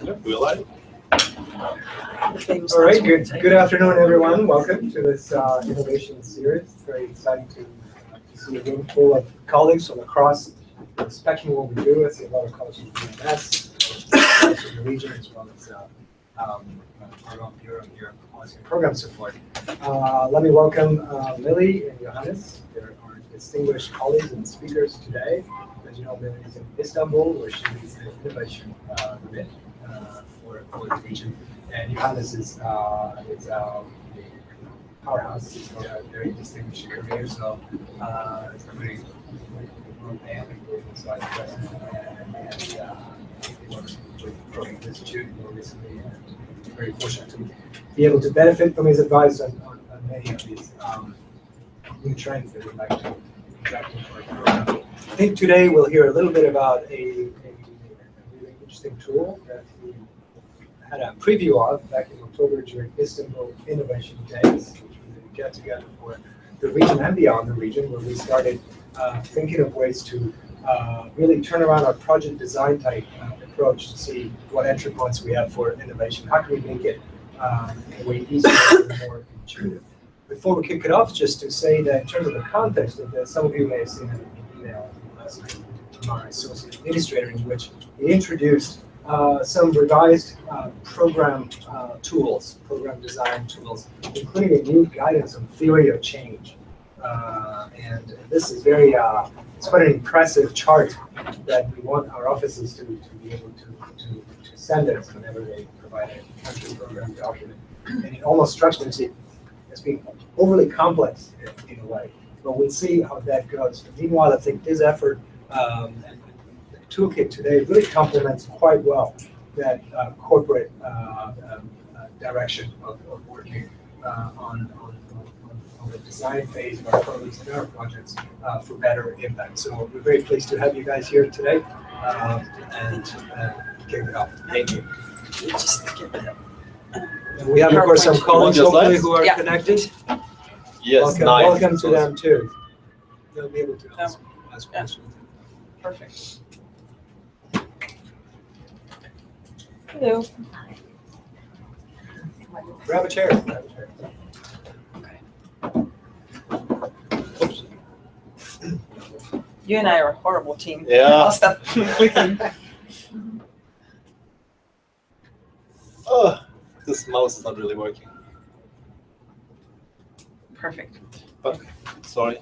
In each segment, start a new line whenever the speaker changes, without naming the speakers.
We're live.
All right, good afternoon, everyone. Welcome to this innovation series. It's very exciting to see a room full of colleagues from across the spectrum of what we do. I see a lot of colleagues from BMS, from the region, as well as our your policy and program support. Let me welcome Lily and Johannes. They're our distinguished colleagues and speakers today. As you know, Lily is in Istanbul, where she leads the innovation unit for the region. And Johannes is the powerhouse. He's got a very distinguished career, so it's a very good man. So I president and he works with Program Institute more recently, and very fortunate to be able to benefit from his advice on many of these new trends that we'd like to inject into our program. I think today we'll hear a little bit about a really interesting tool that we had a preview of back in October during Istanbul Innovation Days, which we did get together for the region and beyond the region, where we started thinking of ways to really turn around our project design type approach to see what entry points we have for innovation. How can we make it in a way easier and more intuitive? Before we kick it off, just to say that in terms of the context of this, some of you may have seen an email from our associate administrator in which he introduced some revised program tools, program design tools, including a new guidance on theory of change. And this is very, it's quite an impressive chart that we want our offices to be able to send us whenever they provide a country program document. And it almost struck me as being overly complex in a way, but we'll see how that goes. Meanwhile, I think this effort and the toolkit today really complements quite well that corporate direction of working on the design phase of our programs and our projects for better impact. So we're very pleased to have you guys here today and kick it off. Thank you. And we have, of course, some colleagues hopefully who are connected.
Yes,
welcome to them too. They'll be able to ask questions.
Perfect. Hello.
Grab a chair.
Okay. Oops. You and I are a horrible team.
Yeah.
I'll stop clicking.
Oh, this mouse is not really working.
Perfect.
But, sorry.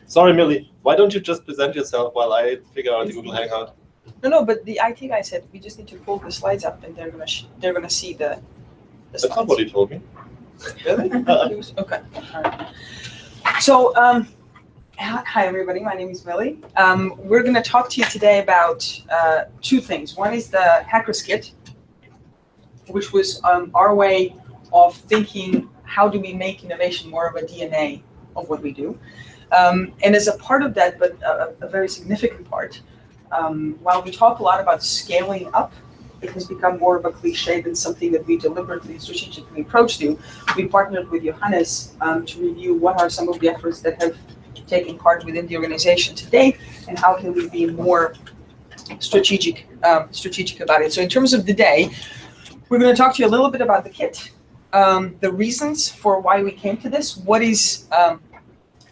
Sorry, Millie. Why don't you just present yourself while I figure out the Google Hangout?
No, but the IT guy said we just need to pull the slides up, and they're gonna see the
That's
slides.
not what he told me.
Really? Okay. All right. So, hi everybody. My name is Millie. We're gonna talk to you today about two things. One is the Hackers Kit, which was our way of thinking, how do we make innovation more of a DNA of what we do? And as a part of that, but a very significant part, while we talk a lot about scaling up, it has become more of a cliche than something that we deliberately and strategically approach to. We partnered with Johannes to review what are some of the efforts that have taken part within the organization to date, and how can we be more strategic about it. So in terms of the day, we're going to talk to you a little bit about the kit, the reasons for why we came to this,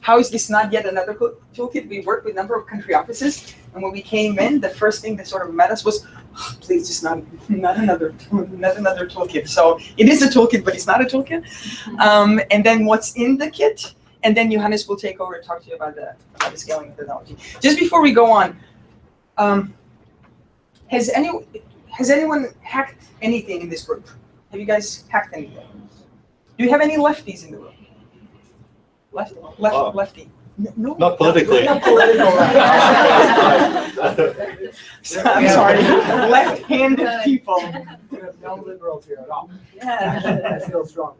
how is this not yet another toolkit? We work with a number of country offices, and when we came in, the first thing that sort of met us was, oh, please, just not another toolkit. So it is a toolkit, but it's not a toolkit. And then what's in the kit, and then Johannes will take over and talk to you about the scaling methodology. Just before we go on, has anyone hacked anything in this group? Have you guys hacked anything? Do you have any lefties in the room? Lefty. No,
not politically.
Not political. I'm sorry. Left-handed people.
No liberals here at all.
Yeah.
I feel strong.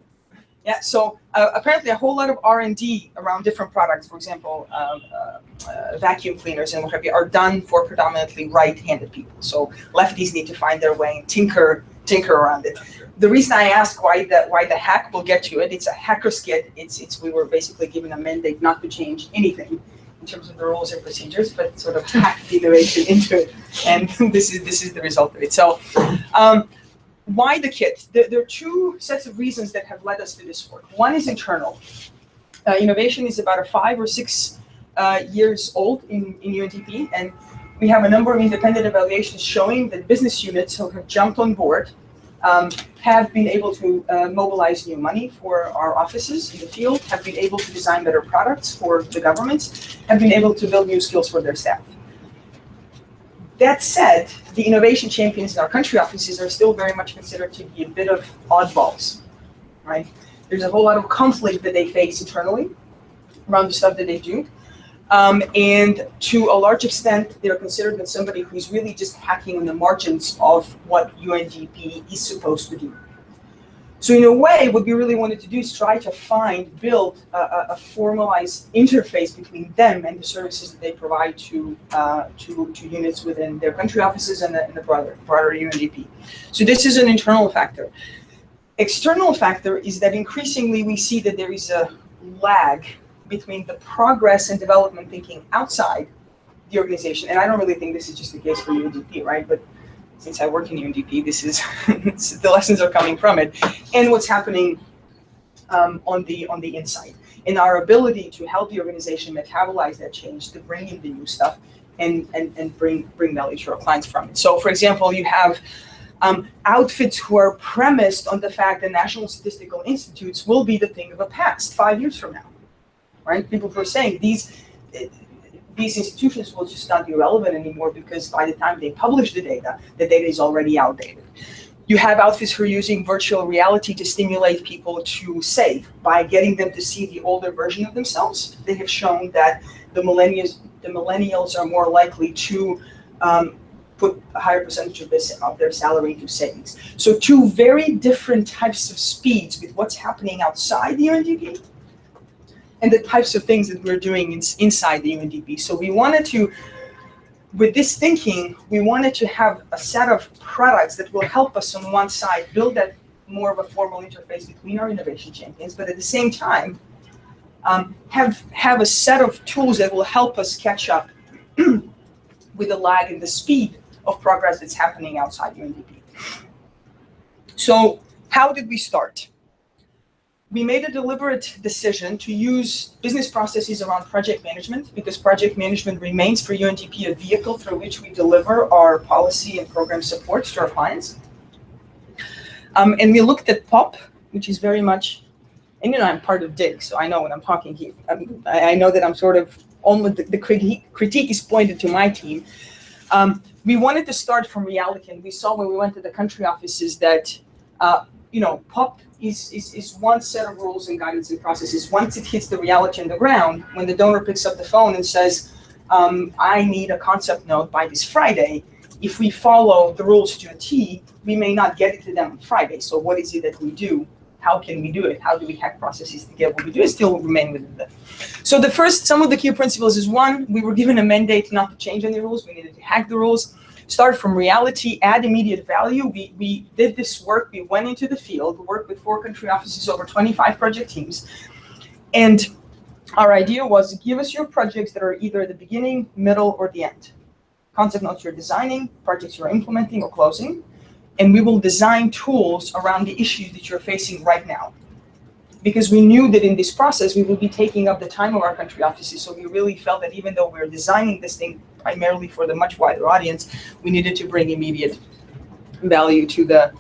Yeah. So apparently, a whole lot of R&D around different products, for example, vacuum cleaners and what have you, are done for predominantly right-handed people. So lefties need to find their way and tinker around it. The reason I ask why the hack, we'll get to it. It's a Hackers Kit. We were basically given a mandate not to change anything in terms of the rules and procedures, but sort of hacked the innovation into it, and this is the result of it. So, why the kit? There are two sets of reasons that have led us to this work. One is internal. Innovation is about 5 or 6 years old in UNDP, and we have a number of independent evaluations showing that business units who have jumped on board have been able to mobilize new money for our offices in the field, have been able to design better products for the governments, have been able to build new skills for their staff. That said, the innovation champions in our country offices are still very much considered to be a bit of oddballs, right? There's a whole lot of conflict that they face internally around the stuff that they do. And to a large extent, they're considered as somebody who's really just hacking on the margins of what UNDP is supposed to do. So in a way, what we really wanted to do is try to build a formalized interface between them and the services that they provide to units within their country offices and the broader UNDP. So this is an internal factor. External factor is that increasingly we see that there is a lag between the progress and development thinking outside the organization. And I don't really think this is just the case for UNDP, right? But since I work in UNDP, this is the lessons are coming from it, and what's happening on the inside, and our ability to help the organization metabolize that change, to bring in the new stuff, and bring value to our clients from it. So, for example, you have outfits who are premised on the fact that national statistical institutes will be the thing of the past 5 years from now, right? People who are saying these institutions will just not be relevant anymore because by the time they publish the data is already outdated. You have outfits who are using virtual reality to stimulate people to save by getting them to see the older version of themselves. They have shown that the millennials are more likely to put a higher percentage of their salary into savings. So two very different types of speeds with what's happening outside the UNDP and the types of things that we're doing inside the UNDP. So we wanted to, with this thinking, we wanted to have a set of products that will help us on one side build that more of a formal interface between our innovation champions, but at the same time, have a set of tools that will help us catch up with the lag and the speed of progress that's happening outside UNDP. So how did we start? We made a deliberate decision to use business processes around project management because project management remains for UNDP a vehicle through which we deliver our policy and program support to our clients. And we looked at POP, which is very much, and you know, I'm part of DIG, so I know when I'm talking here. I know that I'm sort of, almost the critique is pointed to my team. We wanted to start from reality, and we saw when we went to the country offices that, you know, POP is one set of rules and guidance and processes. Once it hits the reality on the ground, when the donor picks up the phone and says, I need a concept note by this Friday, if we follow the rules to a T, we may not get it to them on Friday. So what is it that we do? How can we do it? How do we hack processes to get what we do and still remain within them? So some of the key principles is one, we were given a mandate not to change any rules. We needed to hack the rules. Start from reality, add immediate value. We did this work. We went into the field, worked with 4 country offices, over 25 project teams. And our idea was give us your projects that are either at the beginning, middle, or the end. Concept notes you're designing, projects you're implementing or closing. And we will design tools around the issues that you're facing right now. Because we knew that in this process, we will be taking up the time of our country offices. So we really felt that even though we're designing this thing primarily for the much wider audience, we needed to bring immediate value to the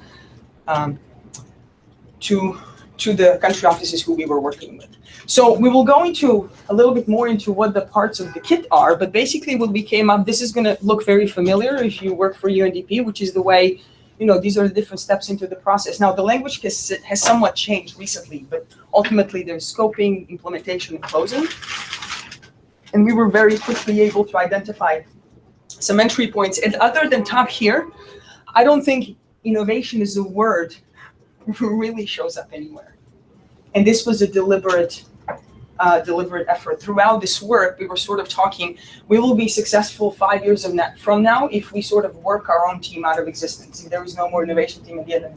country offices who we were working with. So we will go into a little bit more into what the parts of the kit are, but basically what we came up, this is going to look very familiar if you work for UNDP, which is the way, you know, these are the different steps into the process. Now, the language has somewhat changed recently, but ultimately there's scoping, implementation, and closing. And we were very quickly able to identify some entry points. And other than top here, I don't think innovation is a word really shows up anywhere. And this was a deliberate effort. Throughout this work, we were sort of talking, we will be successful 5 years from now if we sort of work our own team out of existence. If there is no more innovation team at the end of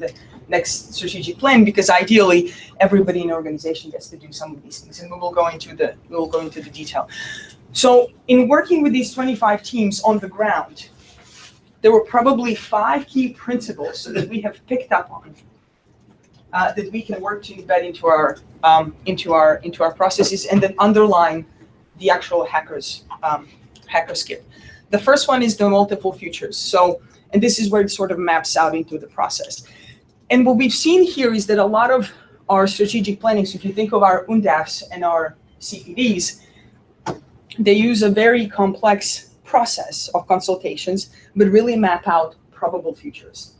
next strategic plan, because ideally everybody in the organization gets to do some of these things, and we will go into the detail. So in working with these 25 teams on the ground, there were probably 5 key principles that we have picked up on that we can work to embed into our processes and then underline the actual hacker skip. The first one is the multiple futures. So, and this is where it sort of maps out into the process. And what we've seen here is that a lot of our strategic planning, so if you think of our UNDAFs and our CPDs, they use a very complex process of consultations, but really map out probable futures.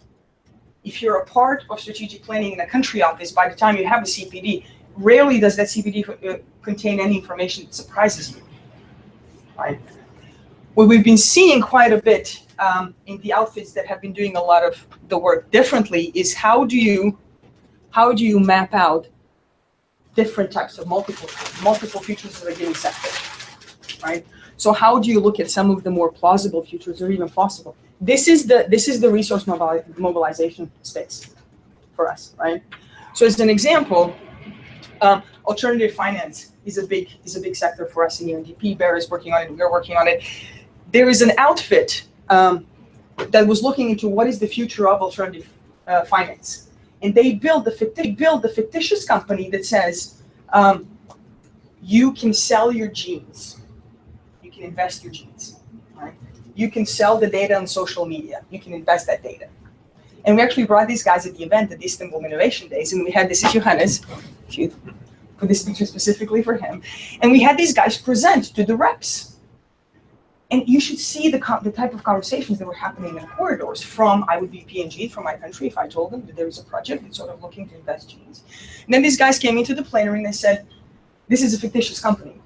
If you're a part of strategic planning in a country office, by the time you have a CPD, rarely does that CPD contain any information that surprises you, right? What we've been seeing quite a bit in the outfits that have been doing a lot of the work differently is how do you map out different types of multiple futures of a given sector, right? So how do you look at some of the more plausible futures or even possible? This is the resource mobilization space for us, right? So as an example, alternative finance is a big sector for us in the Undp. Bear is working on it. We're working on it. There is an outfit that was looking into what is the future of alternative finance, and they build the fictitious company that says you can sell your genes, you can invest your genes, right? You can sell the data on social media, you can invest that data. And we actually brought these guys at the event at the Istanbul Innovation Days, and we had this is Johannes, for this picture specifically for him, and we had these guys present to the reps. And you should see the type of conversations that were happening in the corridors from, I would be PNG from my country if I told them that there was a project that's sort of looking to invest genes. And then these guys came into the plenary and they said, this is a fictitious company.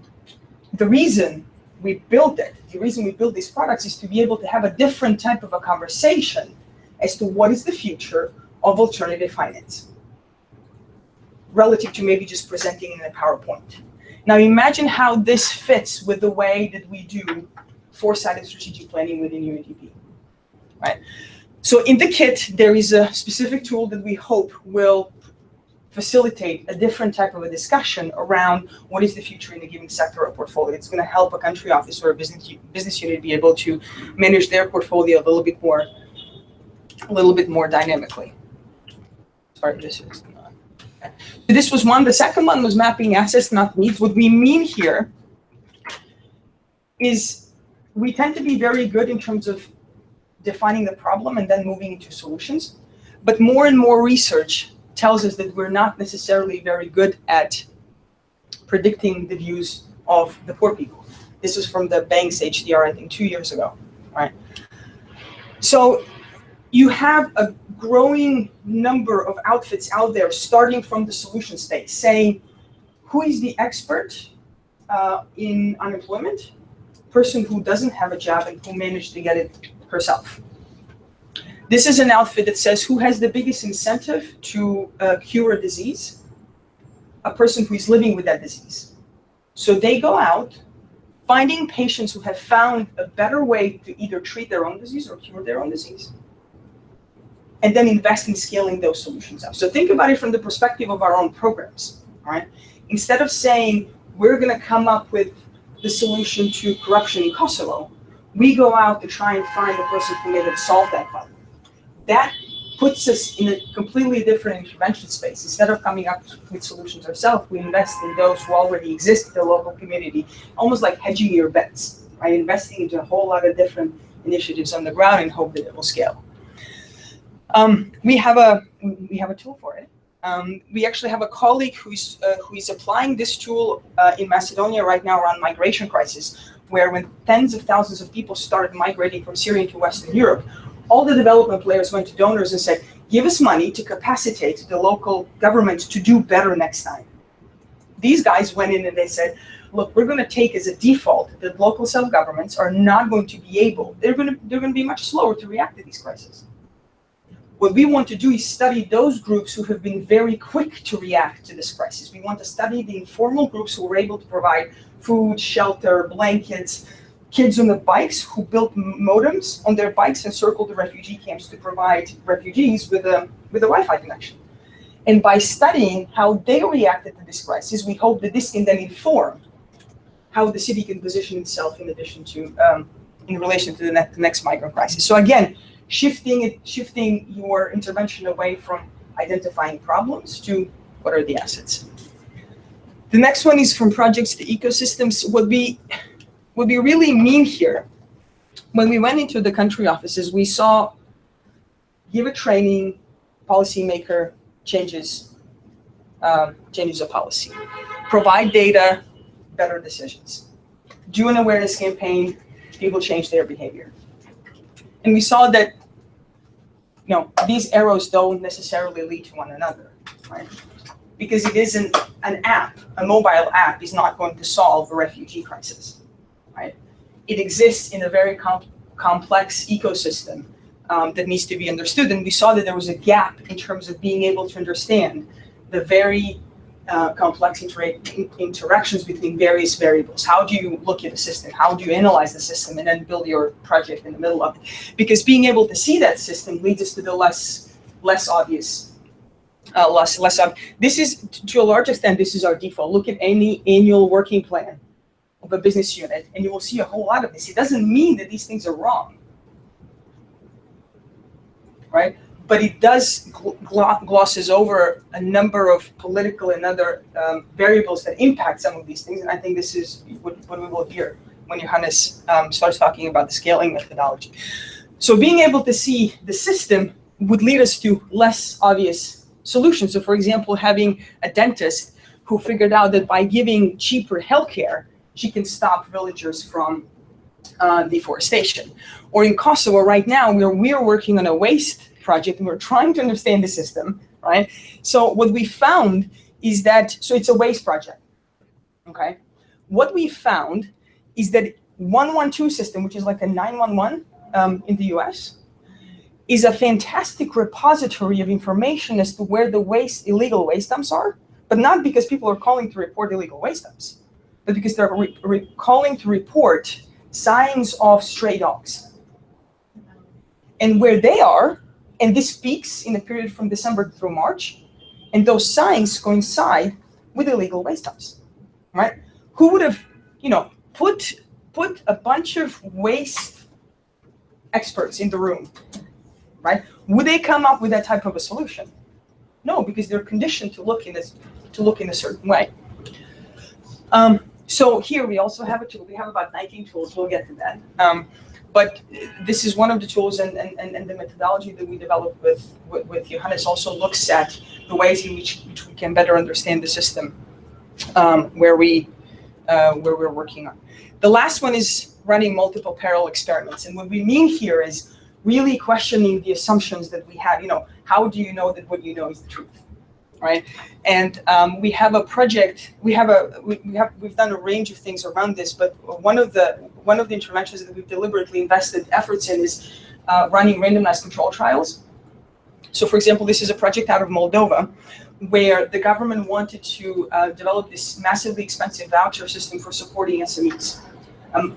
The reason we built it, the reason we built these products is to be able to have a different type of a conversation as to what is the future of alternative finance, relative to maybe just presenting in a PowerPoint. Now imagine how this fits with the way that we do foresight and strategic planning within UNDP, right? So in the kit, there is a specific tool that we hope will facilitate a different type of a discussion around what is the future in a given sector or portfolio. It's going to help a country office or a business unit be able to manage their portfolio a little bit more dynamically. Sorry, this is not. Okay. So this was one. The second one was mapping assets, not needs. What we mean here is we tend to be very good in terms of defining the problem and then moving into solutions. But more and more research tells us that we're not necessarily very good at predicting the views of the poor people. This is from the Banks HDR, I think 2 years ago, right? So you have a growing number of outfits out there starting from the solution state saying, who is the expert in unemployment? Person who doesn't have a job and who managed to get it herself. This is an outfit that says who has the biggest incentive to cure a disease? A person who is living with that disease. So they go out finding patients who have found a better way to either treat their own disease or cure their own disease, and then invest in scaling those solutions up. So think about it from the perspective of our own programs, all right? Instead of saying we're going to come up with the solution to corruption in Kosovo, we go out to try and find the person who may have solved that problem. That puts us in a completely different intervention space. Instead of coming up with solutions ourselves, we invest in those who already exist in the local community, almost like hedging your bets, right? Investing into a whole lot of different initiatives on the ground and hope that it will scale. We have a tool for it. We actually have a colleague who is applying this tool in Macedonia right now around migration crisis, where when tens of thousands of people started migrating from Syria to Western Europe, all the development players went to donors and said, give us money to capacitate the local government to do better next time. These guys went in and they said, look, we're going to take as a default that local self-governments are not going to be able, they're going to be much slower to react to these crises. What we want to do is study those groups who have been very quick to react to this crisis. We want to study the informal groups who were able to provide food, shelter, blankets, kids on the bikes who built modems on their bikes and circled the refugee camps to provide refugees with a Wi-Fi connection. And by studying how they reacted to this crisis, we hope that this can then inform how the city can position itself in addition to, in relation to the next migrant crisis. So again, shifting your intervention away from identifying problems to what are the assets. The next one is from projects to ecosystems. What we really mean here, when we went into the country offices, we saw give a training, policymaker changes of policy, provide data, better decisions, do an awareness campaign, people change their behavior. And we saw that these arrows don't necessarily lead to one another, right? Because it isn't an app, a mobile app is not going to solve a refugee crisis, right? It exists in a very complex ecosystem that needs to be understood. And we saw that there was a gap in terms of being able to understand the very complex interactions between various variables. How do you look at a system? How do you analyze the system and then build your project in the middle of it? Because being able to see that system leads us to the less obvious. This is, to a large extent, this is our default. Look at any annual working plan of a business unit, and you will see a whole lot of this. It doesn't mean that these things are wrong, right? But it does glosses over a number of political and other variables that impact some of these things. And I think this is what we will hear when Johannes starts talking about the scaling methodology. So being able to see the system would lead us to less obvious solutions. So for example, having a dentist who figured out that by giving cheaper healthcare, she can stop villagers from deforestation. Or in Kosovo right now, we're working on a waste project and we're trying to understand the system, right? So what we found is that, so it's a waste project, okay? What we found is that 112 system, which is like a 911 in the US, is a fantastic repository of information as to where the illegal waste dumps are, but not because people are calling to report illegal waste dumps, but because they're calling to report signs of stray dogs. And where they are, and this peaks in the period from December through March, and those signs coincide with illegal waste dumps, right? Who would have, put a bunch of waste experts in the room, right? Would they come up with that type of a solution? No, because they're conditioned to look in a certain way. So here we also have a tool. We have about 19 tools. We'll get to that. But this is one of the tools, and the methodology that we developed with Johannes also looks at the ways in which we can better understand the system where we're working on. The last one is running multiple parallel experiments. And what we mean here is really questioning the assumptions that we have. How do you know that what you know is the truth, right? And we have a project. We've done a range of things around this, but one of the interventions that we've deliberately invested efforts in is running randomized control trials. So, for example, this is a project out of Moldova, where the government wanted to develop this massively expensive voucher system for supporting SMEs,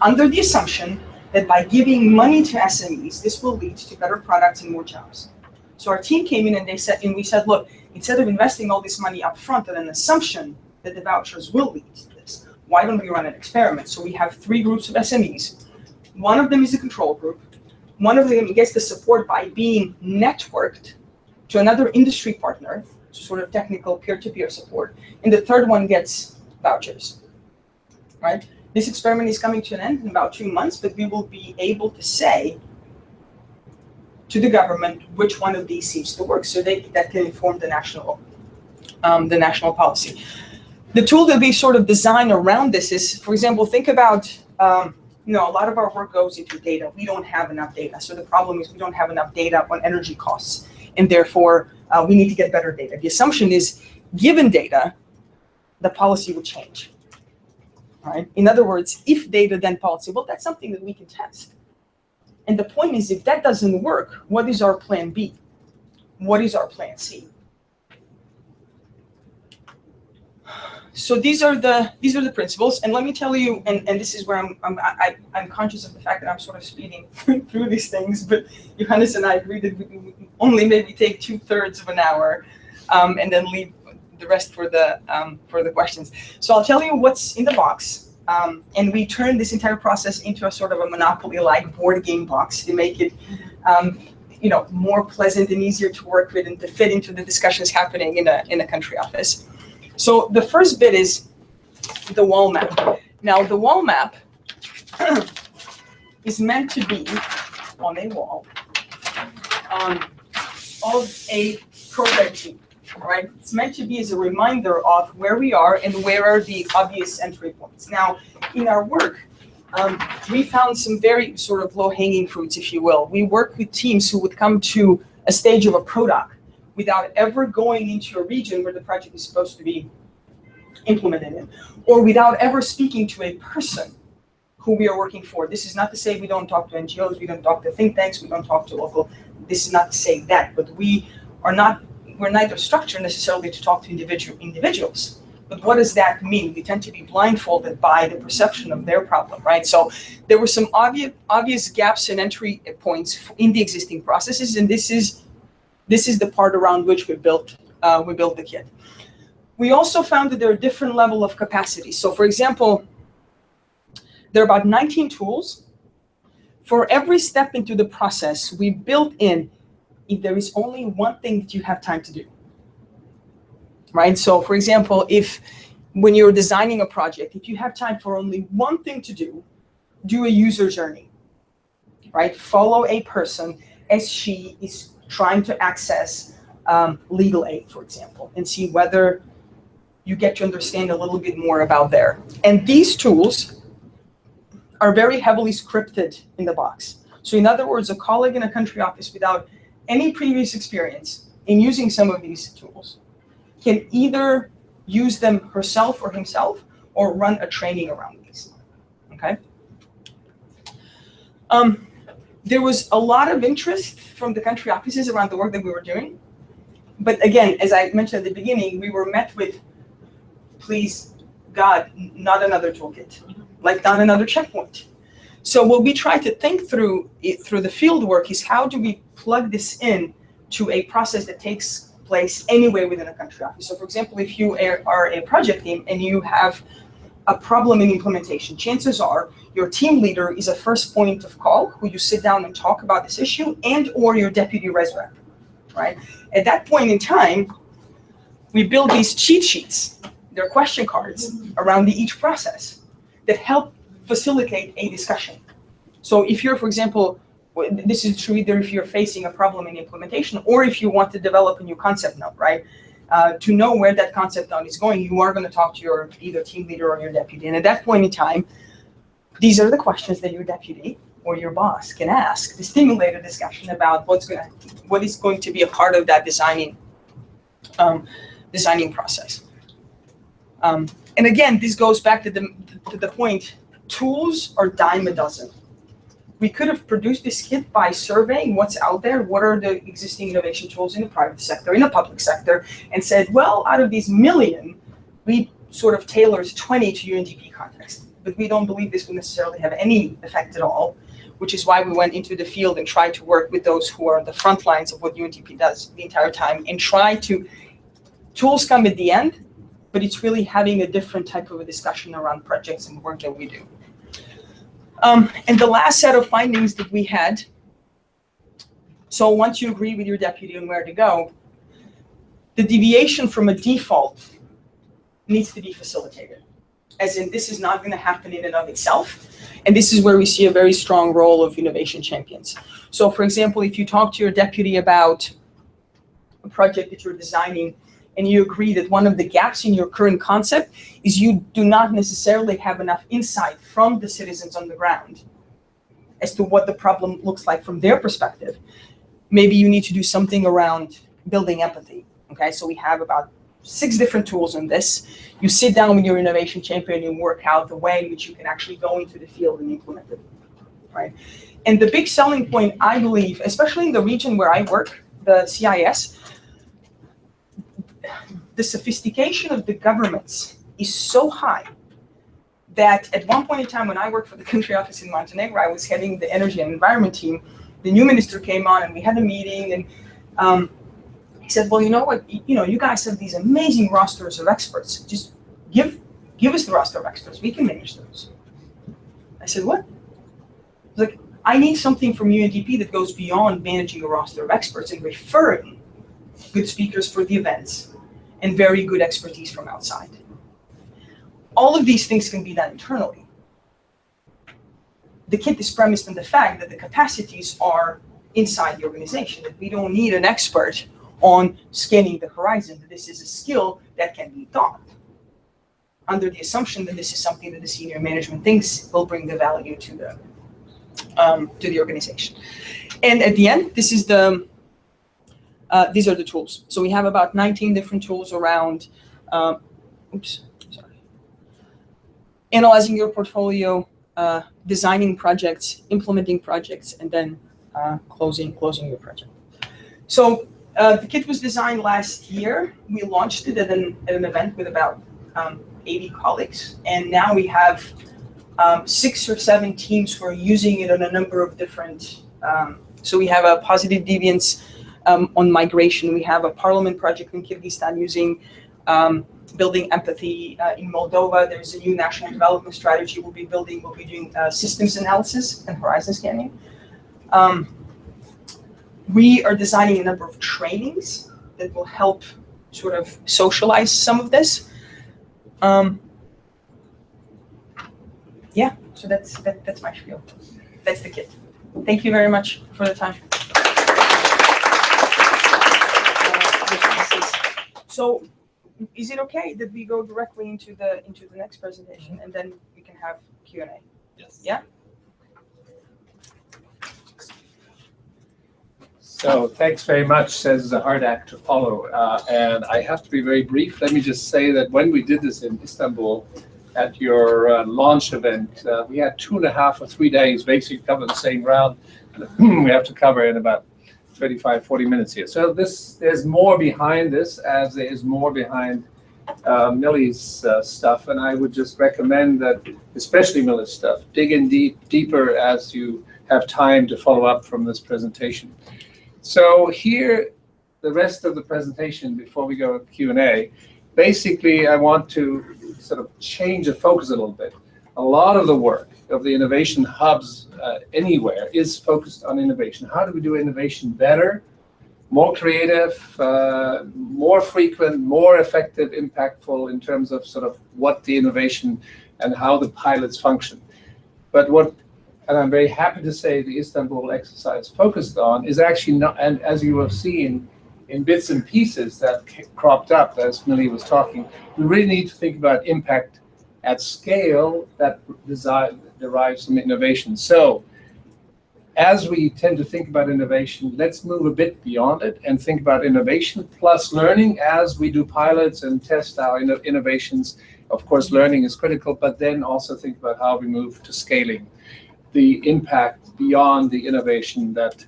under the assumption that by giving money to SMEs, this will lead to better products and more jobs. So our team came in and we said, look, instead of investing all this money up front on an assumption that the vouchers will lead to this, why don't we run an experiment? So we have 3 groups of SMEs. One of them is a control group. One of them gets the support by being networked to another industry partner, so sort of technical peer-to-peer support. And the third one gets vouchers, right? This experiment is coming to an end in about 2 months, but we will be able to say to the government which one of these seems to work, so that can inform the national policy. The tool that we sort of design around this is, for example, think about, a lot of our work goes into data. We don't have enough data. So the problem is we don't have enough data on energy costs, and therefore we need to get better data. The assumption is, given data, the policy would change, right? In other words, if data, then policy. Well, that's something that we can test. And the point is, if that doesn't work, what is our plan B? What is our plan C? So these are the principles, and let me tell you, and this is where I'm conscious of the fact that I'm sort of speeding through these things, but Johannes and I agreed that we only maybe take 2/3 of an hour, and then leave the rest for the questions. So I'll tell you what's in the box, and we turn this entire process into a sort of a Monopoly-like board game box to make it, more pleasant and easier to work with and to fit into the discussions happening in a country office. So the first bit is the wall map. Now the wall map is meant to be on a wall of a program team, right? It's meant to be as a reminder of where we are and where are the obvious entry points. Now, in our work, we found some very sort of low-hanging fruits, if you will. We work with teams who would come to a stage of a product without ever going into a region where the project is supposed to be implemented in, or without ever speaking to a person who we are working for. This is not to say we don't talk to NGOs, we don't talk to think tanks, we don't talk to local. This is not to say that, but we're neither structured necessarily to talk to individuals. But what does that mean? We tend to be blindfolded by the perception of their problem, right? So there were some obvious gaps and entry points in the existing processes, and this is the part around which we built the kit. We also found that there are different level of capacity. So for example, there are about 19 tools. For every step into the process, we built in if there is only one thing that you have time to do, right? So for example, when you're designing a project, if you have time for only one thing to do a user journey, right? Follow a person as she is trying to access legal aid, for example, and see whether you get to understand a little bit more about there. And these tools are very heavily scripted in the box. So in other words, a colleague in a country office without any previous experience in using some of these tools can either use them herself or himself or run a training around these, okay? There was a lot of interest from the country offices around the work that we were doing. But again, as I mentioned at the beginning, we were met with, please, God, not another toolkit, like not another checkpoint. So what we try to think through the field work is how do we plug this in to a process that takes place anywhere within a country office. So for example, if you are a project team and you have a problem in implementation, chances are your team leader is a first point of call who you sit down and talk about this issue, and or your deputy res rep, right? At that point in time, we build these cheat sheets, they're question cards around each process that help facilitate a discussion. So if you're, for example, this is true either if you're facing a problem in implementation or if you want to develop a new concept note, right? To know where that concept note is going, you are going to talk to your either team leader or your deputy. And at that point in time, these are the questions that your deputy or your boss can ask to stimulate a discussion about what is going to be a part of that designing process. And again, this goes back to the point, tools are dime a dozen. We could have produced this kit by surveying what's out there, what are the existing innovation tools in the private sector, in the public sector, and said, well, out of these million, we sort of tailored 20 to Undp context. But we don't believe this will necessarily have any effect at all, which is why we went into the field and tried to work with those who are the front lines of what Undp does the entire time and try to, tools come at the end, but it's really having a different type of a discussion around projects and work that we do. And the last set of findings that we had, so once you agree with your deputy on where to go, the deviation from a default needs to be facilitated. As in, this is not going to happen in and of itself. And this is where we see a very strong role of innovation champions. So for example, if you talk to your deputy about a project that you're designing, and you agree that one of the gaps in your current concept is you do not necessarily have enough insight from the citizens on the ground as to what the problem looks like from their perspective. Maybe you need to do something around building empathy, okay? So we have about 6 different tools in this. You sit down with your innovation champion and work out the way in which you can actually go into the field and implement it, right? And the big selling point, I believe, especially in the region where I work, the CIS, the sophistication of the governments is so high that at one point in time when I worked for the country office in Montenegro, I was heading the energy and environment team. The new minister came on and we had a meeting, and he said, well, you know what, you guys have these amazing rosters of experts. Just give us the roster of experts. We can manage those. I said, what? He's like, I need something from UNDP that goes beyond managing a roster of experts and referring good speakers for the events and very good expertise from outside. All of these things can be done internally. The kit is premised on the fact that the capacities are inside the organization, that we don't need an expert on scanning the horizon, that this is a skill that can be taught, under the assumption that this is something that the senior management thinks will bring the value to the organization. And at the end, this is these are the tools. So we have about 19 different tools around, analyzing your portfolio, designing projects, implementing projects, and then closing your project. So the kit was designed last year. We launched it at an event with about 80 colleagues, and now we have 6 or 7 teams who are using it on a number of different. So we have a positive deviance on migration. We have a parliament project in Kyrgyzstan using building empathy in Moldova. There's a new national development strategy we'll be building. We'll be doing systems analysis and horizon scanning. We are designing a number of trainings that will help sort of socialize some of this. Yeah, so that's my spiel. That's the kit. Thank you very much for the time. So, is it okay that we go directly into the next presentation and then we can have Q&A?
Yes.
Yeah.
So thanks very much. This is a hard act to follow, and I have to be very brief. Let me just say that when we did this in Istanbul at your launch event, we had 2.5 or 3 days basically to cover the same ground. We have to cover in about 35, 40 minutes here. So there's more behind this, as there is more behind Millie's stuff, and I would just recommend that, especially Millie's stuff, dig in deeper as you have time to follow up from this presentation. So here, the rest of the presentation before we go to Q&A, basically I want to sort of change the focus a little bit. A lot of the work of the innovation hubs anywhere is focused on innovation. How do we do innovation better, more creative, more frequent, more effective, impactful in terms of sort of what the innovation and how the pilots function. But and I'm very happy to say the Istanbul exercise focused on is actually not, and as you have seen in bits and pieces that cropped up as Millie was talking, we really need to think about impact at scale that derives from innovation. So as we tend to think about innovation, let's move a bit beyond it and think about innovation plus learning as we do pilots and test our innovations. Of course, learning is critical, but then also think about how we move to scaling the impact beyond the innovation that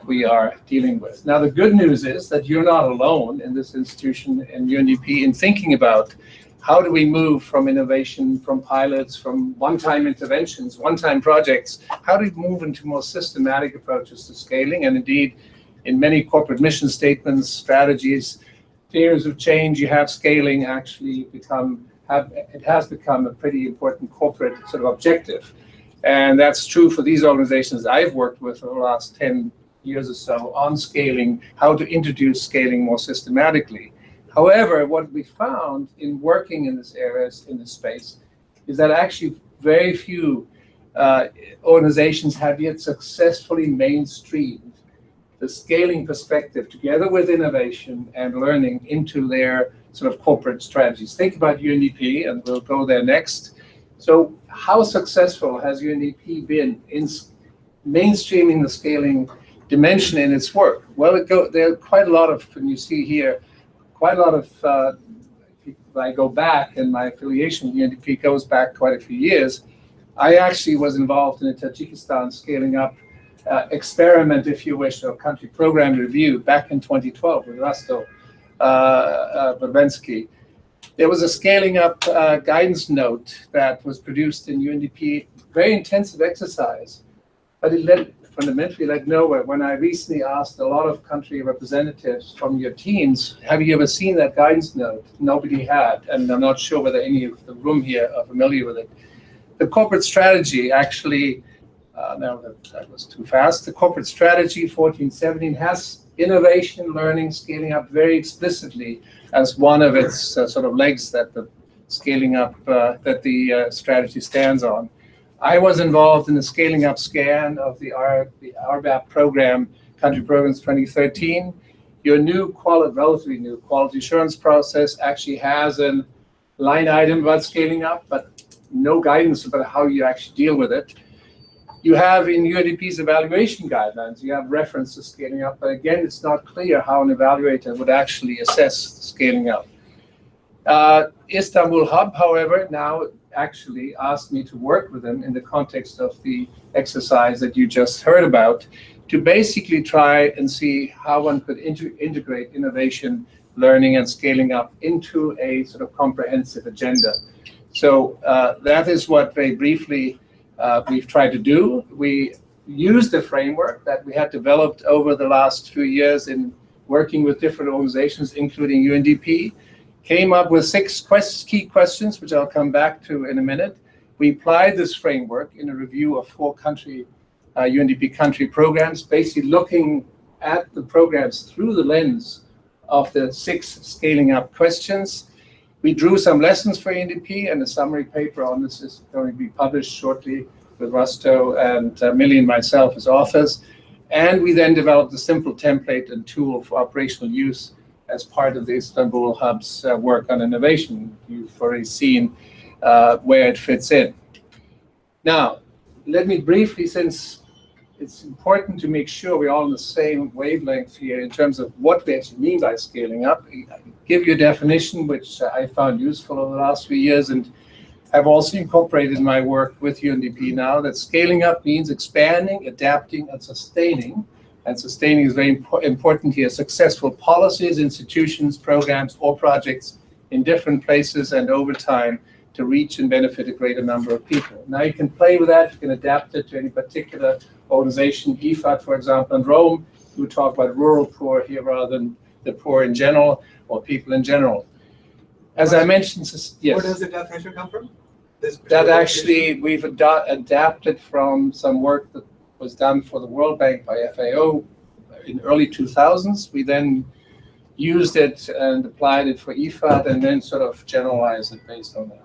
we are dealing with. Now, the good news is that you're not alone in this institution and UNDP in thinking about how do we move from innovation, from pilots, from one-time interventions, one-time projects, how do we move into more systematic approaches to scaling? And indeed, in many corporate mission statements, strategies, theories of change, you have scaling actually it has become a pretty important corporate sort of objective. And that's true for these organizations I've worked with for the last 10 years or so on scaling, how to introduce scaling more systematically. However, what we found in working in this space, is that actually very few organizations have yet successfully mainstreamed the scaling perspective together with innovation and learning into their sort of corporate strategies. Think about UNDP, and we'll go there next. So how successful has UNDP been in mainstreaming the scaling dimension in its work? Well, there are quite a lot of, and you see here, quite a lot of, if I go back, and my affiliation with UNDP goes back quite a few years, I actually was involved in a Tajikistan scaling up experiment, if you wish, or country program review back in 2012 with Rasto Verbensky. There was a scaling up guidance note that was produced in UNDP, very intensive exercise, but it fundamentally led nowhere. When I recently asked a lot of country representatives from your teams, have you ever seen that guidance note? Nobody had, and I'm not sure whether any of the room here are familiar with it. The corporate strategy actually, no, that was too fast. The corporate strategy 1417 has innovation, learning, scaling up very explicitly as one of its sort of legs that the scaling up, that the strategy stands on. I was involved in the scaling up scan of the RBAP program, Country Programs 2013. Your new relatively new quality assurance process actually has a line item about scaling up, but no guidance about how you actually deal with it. You have in UNDP's evaluation guidelines, you have reference to scaling up, but again, it's not clear how an evaluator would actually assess scaling up. Istanbul Hub, however, now actually asked me to work with them in the context of the exercise that you just heard about, to basically try and see how one could integrate innovation, learning, and scaling up into a sort of comprehensive agenda. So that is what very briefly we've tried to do. We used the framework that we had developed over the last few years in working with different organizations, including UNDP, came up with 6 key questions, which I'll come back to in a minute. We applied this framework in a review of 4 UNDP country programs, basically looking at the programs through the lens of the 6 scaling up questions. We drew some lessons for UNDP, and a summary paper on this is going to be published shortly with Rusto and Millie and myself as authors. And we then developed a simple template and tool for operational use as part of the Istanbul Hub's work on innovation. You've already seen where it fits in. Now, let me briefly, since it's important to make sure we're all on the same wavelength here in terms of what we actually mean by scaling up, give you a definition which I found useful over the last few years and have also incorporated in my work with UNDP now, that scaling up means expanding, adapting, and sustaining. And sustaining is very important here. Successful policies, institutions, programs, or projects in different places and over time to reach and benefit a greater number of people. Now you can play with that. You can adapt it to any particular organization. IFAD, for example, in Rome, we talk about rural poor here rather than the poor in general or people in general. As I mentioned, yes.
Where does the definition come from?
That actually we've adapted from some work that was done for the World Bank by FAO in early 2000s. We then used it and applied it for IFAD and then sort of generalized it based on that.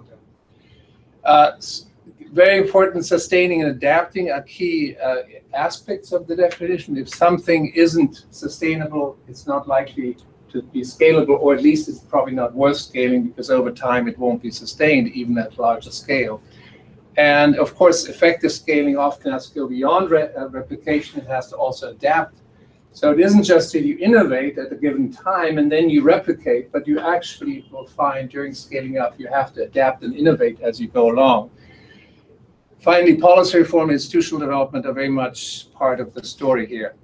Very important, sustaining and adapting are key aspects of the definition. If something isn't sustainable, it's not likely to be scalable, or at least it's probably not worth scaling because over time it won't be sustained even at larger scale. And of course, effective scaling often has to go beyond replication. It has to also adapt. So it isn't just that you innovate at a given time and then you replicate, but you actually will find during scaling up, you have to adapt and innovate as you go along. Finally, policy reform and institutional development are very much part of the story here.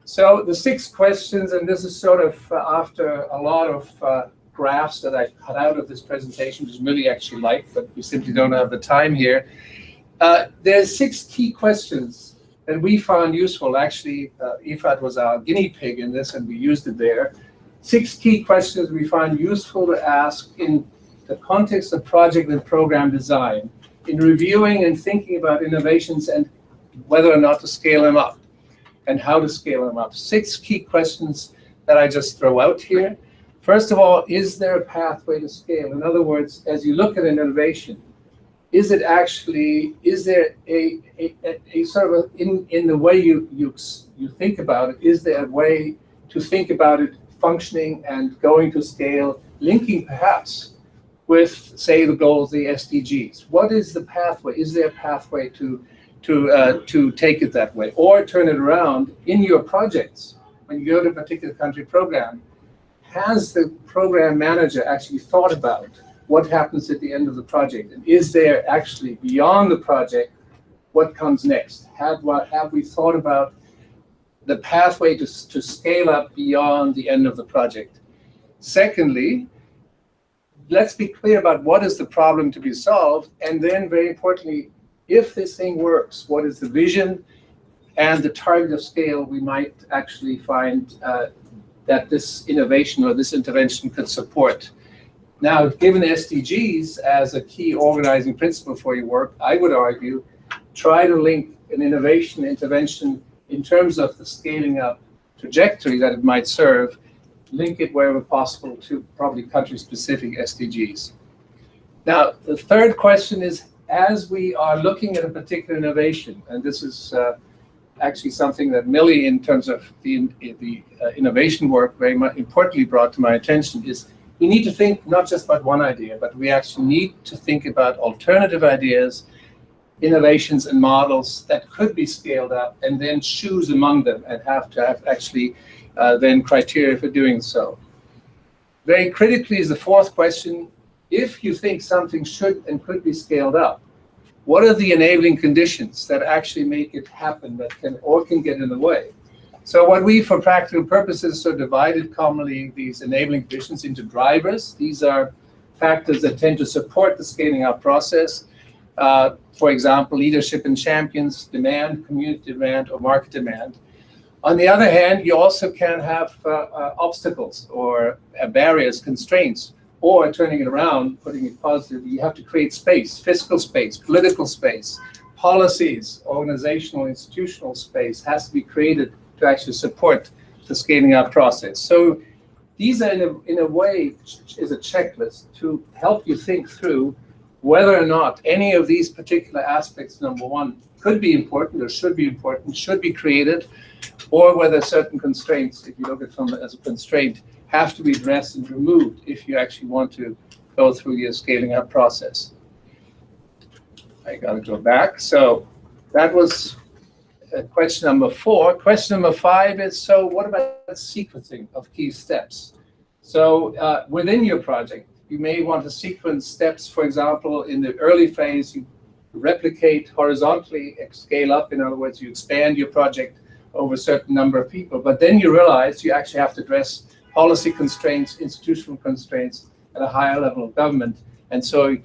So the 6 questions, and this is sort of after a lot of graphs that I've cut out of this presentation, which Millie actually liked, but we simply don't have the time here. There's 6 key questions that we found useful. Actually, IFAD was our guinea pig in this, and we used it there. 6 key questions we find useful to ask in the context of project and program design, in reviewing and thinking about innovations and whether or not to scale them up and how to scale them up. 6 key questions that I just throw out here. First of all, is there a pathway to scale? In other words, as you look at an innovation, is there a sort of in the way you think about it, is there a way to think about it functioning and going to scale, linking perhaps with, say, the goals, the SDGs? What is the pathway? Is there a pathway to take it that way? Or turn it around in your projects. When you go to a particular country program, has the program manager actually thought about what happens at the end of the project? And is there actually, beyond the project, what comes next? Have we thought about the pathway to scale up beyond the end of the project? Secondly, let's be clear about what is the problem to be solved, and then very importantly, if this thing works, what is the vision and the target of scale we might actually find that this innovation or this intervention could support. Now, given SDGs as a key organizing principle for your work, I would argue, try to link an innovation intervention in terms of the scaling up trajectory that it might serve, link it wherever possible to probably country-specific SDGs. Now, the third question is, as we are looking at a particular innovation, and this is actually something that Millie, in terms of the innovation work, very much importantly brought to my attention, is we need to think not just about one idea, but we actually need to think about alternative ideas, innovations and models that could be scaled up, and then choose among them and have to have actually then criteria for doing so. Very critically is the fourth question, if you think something should and could be scaled up, what are the enabling conditions that actually make it happen that can get in the way? So what we, for practical purposes, so divided commonly these enabling conditions into drivers. These are factors that tend to support the scaling up process. For example, leadership and champions, demand, community demand, or market demand. On the other hand, you also can have obstacles or barriers, constraints, or turning it around, putting it positively, you have to create space, fiscal space, political space, policies, organizational, institutional space has to be created to actually support the scaling up process. So these are, in a way, is a checklist to help you think through whether or not any of these particular aspects, number one, could be important or should be created, or whether certain constraints, if you look at them as a constraint, have to be addressed and removed if you actually want to go through your scaling up process. I got to go back. So that was question number 4. Question number 5 is, so what about sequencing of key steps? So within your project, you may want to sequence steps. For example, in the early phase, you replicate horizontally, scale up. In other words, you expand your project over a certain number of people. But then you realize you actually have to address policy constraints, institutional constraints at a higher level of government. And so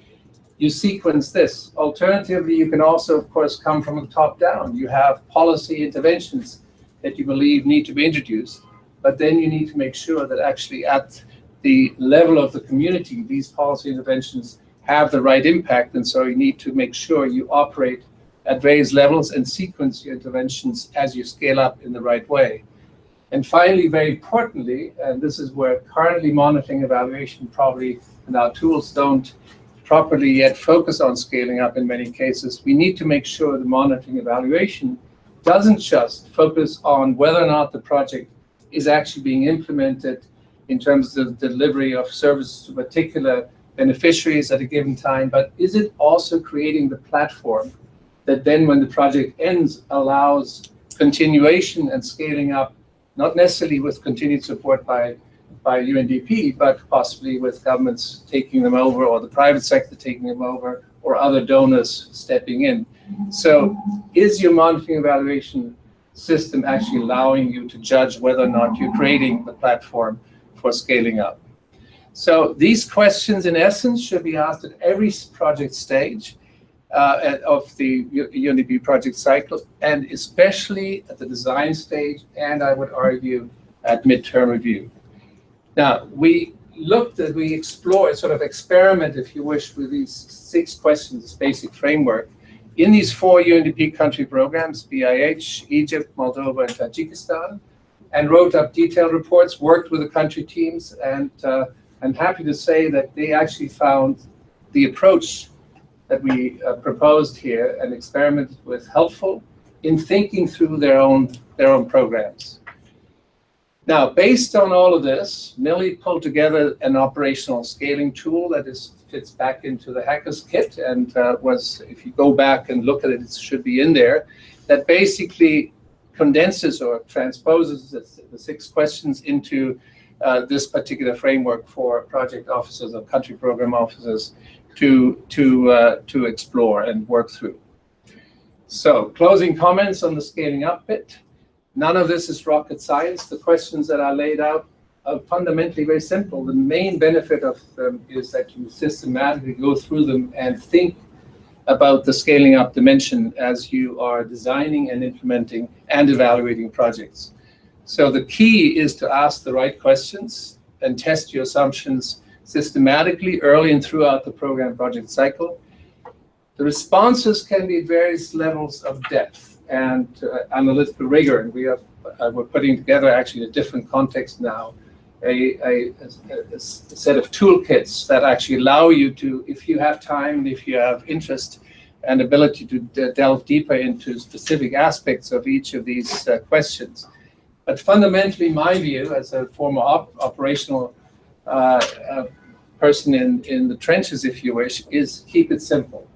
you sequence this. Alternatively, you can also, of course, come from the top down. You have policy interventions that you believe need to be introduced, but then you need to make sure that actually at the level of the community, these policy interventions have the right impact. And so you need to make sure you operate at various levels and sequence your interventions as you scale up in the right way. And finally, very importantly, and this is where currently monitoring evaluation probably and our tools don't properly yet focus on scaling up in many cases, we need to make sure the monitoring evaluation doesn't just focus on whether or not the project is actually being implemented in terms of the delivery of services to particular beneficiaries at a given time, but is it also creating the platform that then when the project ends allows continuation and scaling up, not necessarily with continued support by UNDP, but possibly with governments taking them over or the private sector taking them over or other donors stepping in. So is your monitoring evaluation system actually allowing you to judge whether or not you're creating the platform for scaling up? So these questions in essence should be asked at every project stage of the UNDP project cycle, and especially at the design stage, and I would argue at midterm review. Now, we explored, sort of experiment, if you wish, with these 6 questions, this basic framework, in these 4 UNDP country programs, BIH, Egypt, Moldova, and Tajikistan, and wrote up detailed reports, worked with the country teams, and I'm happy to say that they actually found the approach that we proposed here and experimented with helpful in thinking through their own programs. Now, based on all of this, Millie pulled together an operational scaling tool that fits back into the Hackers Kit and was, if you go back and look at it, it should be in there, that basically condenses or transposes the 6 questions into this particular framework for project officers or country program officers to explore and work through. So, closing comments on the scaling up bit. None of this is rocket science. The questions that are laid out fundamentally very simple. The main benefit of them is that you systematically go through them and think about the scaling up dimension as you are designing and implementing and evaluating projects. So the key is to ask the right questions and test your assumptions systematically early and throughout the program project cycle. The responses can be various levels of depth and analytical rigor, and we're putting together, actually in a different context now, a set of toolkits that actually allow you to, if you have time and if you have interest and ability to delve deeper into specific aspects of each of these questions. But fundamentally, my view as a former operational person in the trenches, if you wish, is keep it simple.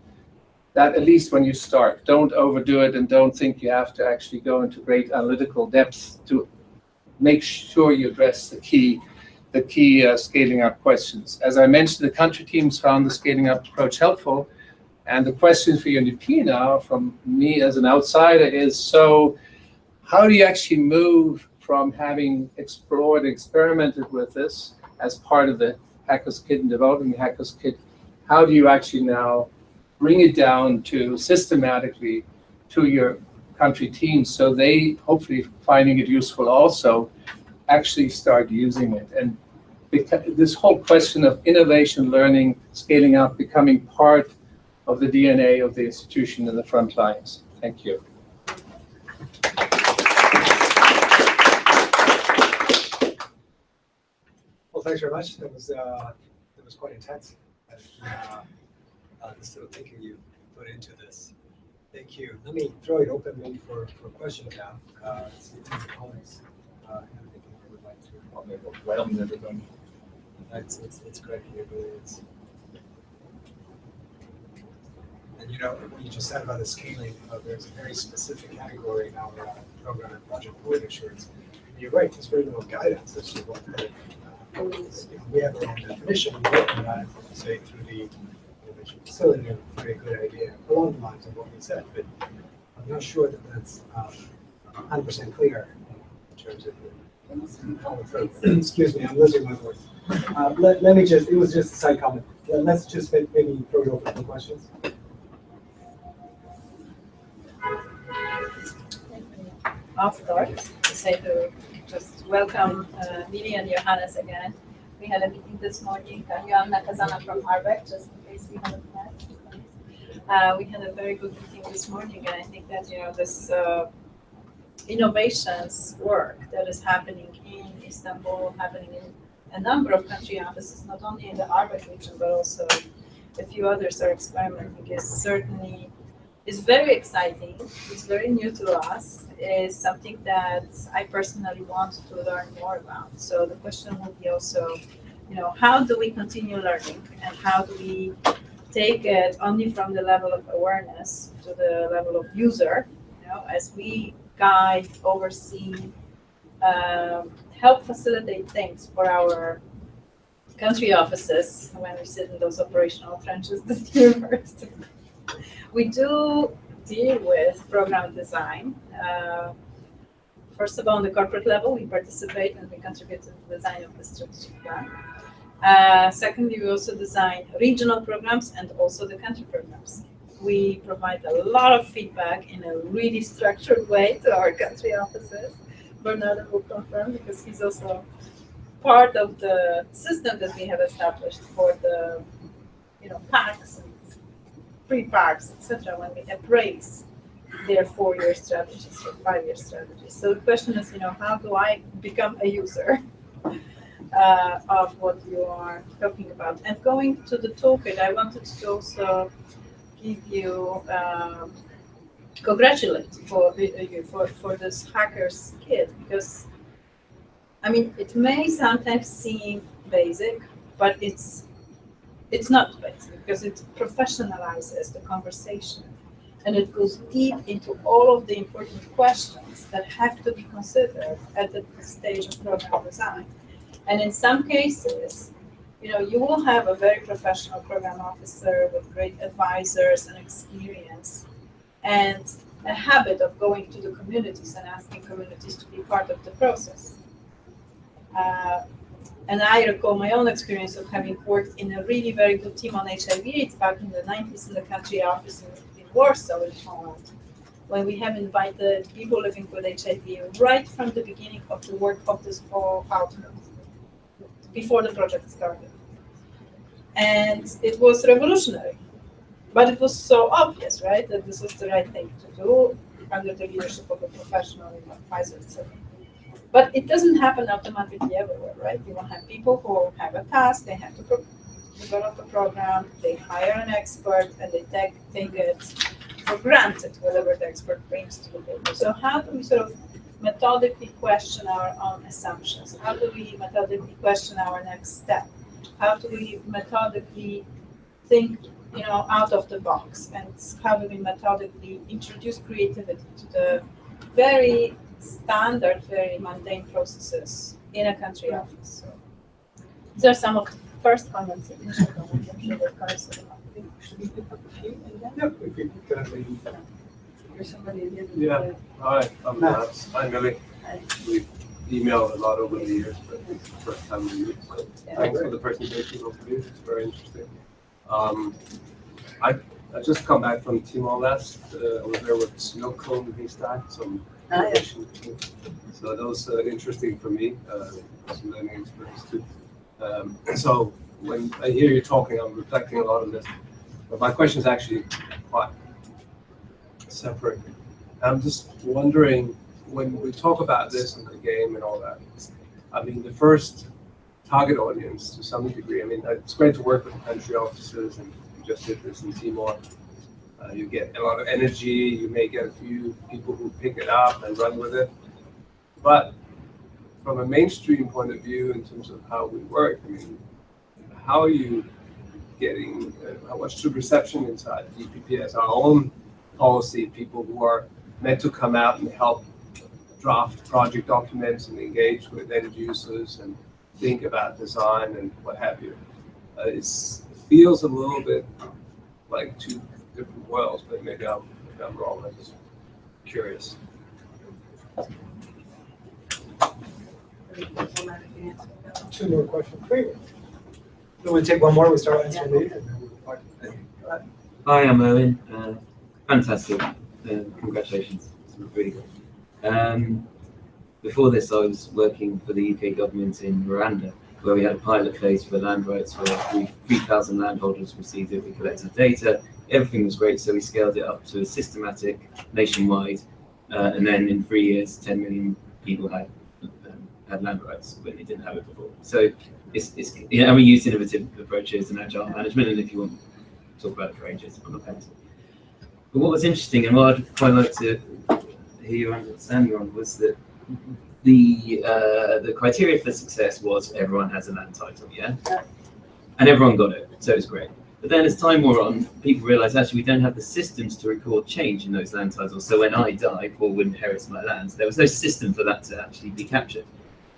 That at least when you start, don't overdo it and don't think you have to actually go into great analytical depth to make sure you address the key scaling up questions. As I mentioned, the country teams found the scaling up approach helpful. And the question for Undp now from me as an outsider is, so how do you actually move from having explored and experimented with this as part of the Hackers Kit and developing the Hackers Kit? How do you actually now bring it down to systematically to your country teams so they, hopefully finding it useful also, actually start using it? And this whole question of innovation, learning, scaling up, becoming part of the DNA of the institution in the front lines. Thank you.
Well, thanks very much. That was quite intense. The sort of thinking you put into this. Thank you. Let me throw it open maybe for questions now. See if any colleagues have anything they would like to.
Welcome everybody.
It's great. It really is. And you know what you just said about the scaling, there's a very specific category in our program and project quality assurance. And you're right. There's very little guidance as to what we have our own definition. We work on that, say through the innovation facility, and a very good idea along the lines of what we said. But I'm not sure that that's 100% clear in terms of the follow through. Excuse me, I'm losing my voice. Let me just, it was just a side comment. Let's just maybe throw it open for questions.
I'll start to say to just welcome Mili and Johannes again. We had a meeting this morning. Joanna Kazana from Arbeck, just in case we haven't met. We had a very good meeting this morning, and I think that this innovations work that is happening in Istanbul, happening in a number of country offices, not only in the Arbeck region, but also a few others are experimenting, is very exciting. It's very new to us. Is something that I personally want to learn more about. So the question will be also, how do we continue learning, and how do we take it only from the level of awareness to the level of user, as we guide, oversee, help facilitate things for our country offices when we sit in those operational trenches that you referred to. We do deal with program design. First of all, on the corporate level, we participate and we contribute to the design of the strategic plan. Secondly, we also design regional programs and also the country programs. We provide a lot of feedback in a really structured way to our country offices. Bernardo will confirm, because he's also part of the system that we have established for the packs and pre-packs, etc., when we appraise their 4-year strategies or 5-year strategies. So the question is, how do I become a user of what you are talking about? And going to the toolkit, I wanted to also give you congratulate you for this Hackers Kit, because it may sometimes seem basic, but it's not basic, because it professionalizes the conversation, and it goes deep into all of the important questions that have to be considered at the stage of program design. And in some cases, you will have a very professional program officer with great advisors and experience, and a habit of going to the communities and asking communities to be part of the process. And I recall my own experience of having worked in a really very good team on HIV/AIDS back in the 90s in the country office in Warsaw, in Poland, when we have invited people living with HIV right from the beginning of the work of this whole outcome, before the project started. And it was revolutionary, but it was so obvious, right, that this was the right thing to do under the leadership of a professional in Pfizer, etc. But it doesn't happen automatically everywhere, right? You will have people who have a task, they have to develop a program, they hire an expert, and they take it for granted, whatever the expert brings to the table. So how do we sort of methodically question our own assumptions? How do we methodically question our next step? How do we methodically think, out of the box? And how do we methodically introduce creativity to the very standard, very mundane processes in a country office? So these are some of the first comments. Initial comments. I'm sure that covers it.
Should we pick up a few and then
Yep, we could definitely.
there's somebody at the end of
Yeah.
the
Hi, I'm Matt. Hi, Millie. We've emailed a lot over the years, but it's the first time we meet. So thanks for the presentation overview. It's very interesting. I just come back from Timor-Leste. I was there with snow cone haystack, some innovation. So that was interesting for me. Some learning experience too. So when I hear you talking, I'm reflecting a lot on this. But my question is actually quite separate. I'm just wondering, when we talk about this in the game and all that, I mean, the first target audience to some degree, I mean, it's great to work with the country officers, and you just did this in Timor. You get a lot of energy, you may get a few people who pick it up and run with it. But from a mainstream point of view, in terms of how we work, I mean, how are you getting, how much to reception inside DPP as our own policy, people who are meant to come out and help draft project documents and engage with end users and think about design and what have you. It feels a little bit like two different worlds, but maybe I'm wrong. I'm just curious.
Two more questions. Great. We'll take one more. We start answering these. And then we'll
Hi, I'm Owen. Fantastic. Congratulations. It's really good. Before this, I was working for the UK government in Rwanda, where we had a pilot phase for land rights where 3,000 landholders received it. We collected data. Everything was great, so we scaled it up to a systematic, nationwide, and then in 3 years, 10 million people had land rights when they didn't have it before. So and we used innovative approaches and agile management, and if you want to talk about it for ages, I'm not going to. But what was interesting, and what I'd quite like to hear your understanding on, was that the criteria for success was everyone has a land title, yeah? And everyone got it, so it was great. But then as time wore on, people realized actually we don't have the systems to record change in those land titles. So when I die, Paul would inherit my lands. There was no system for that to actually be captured.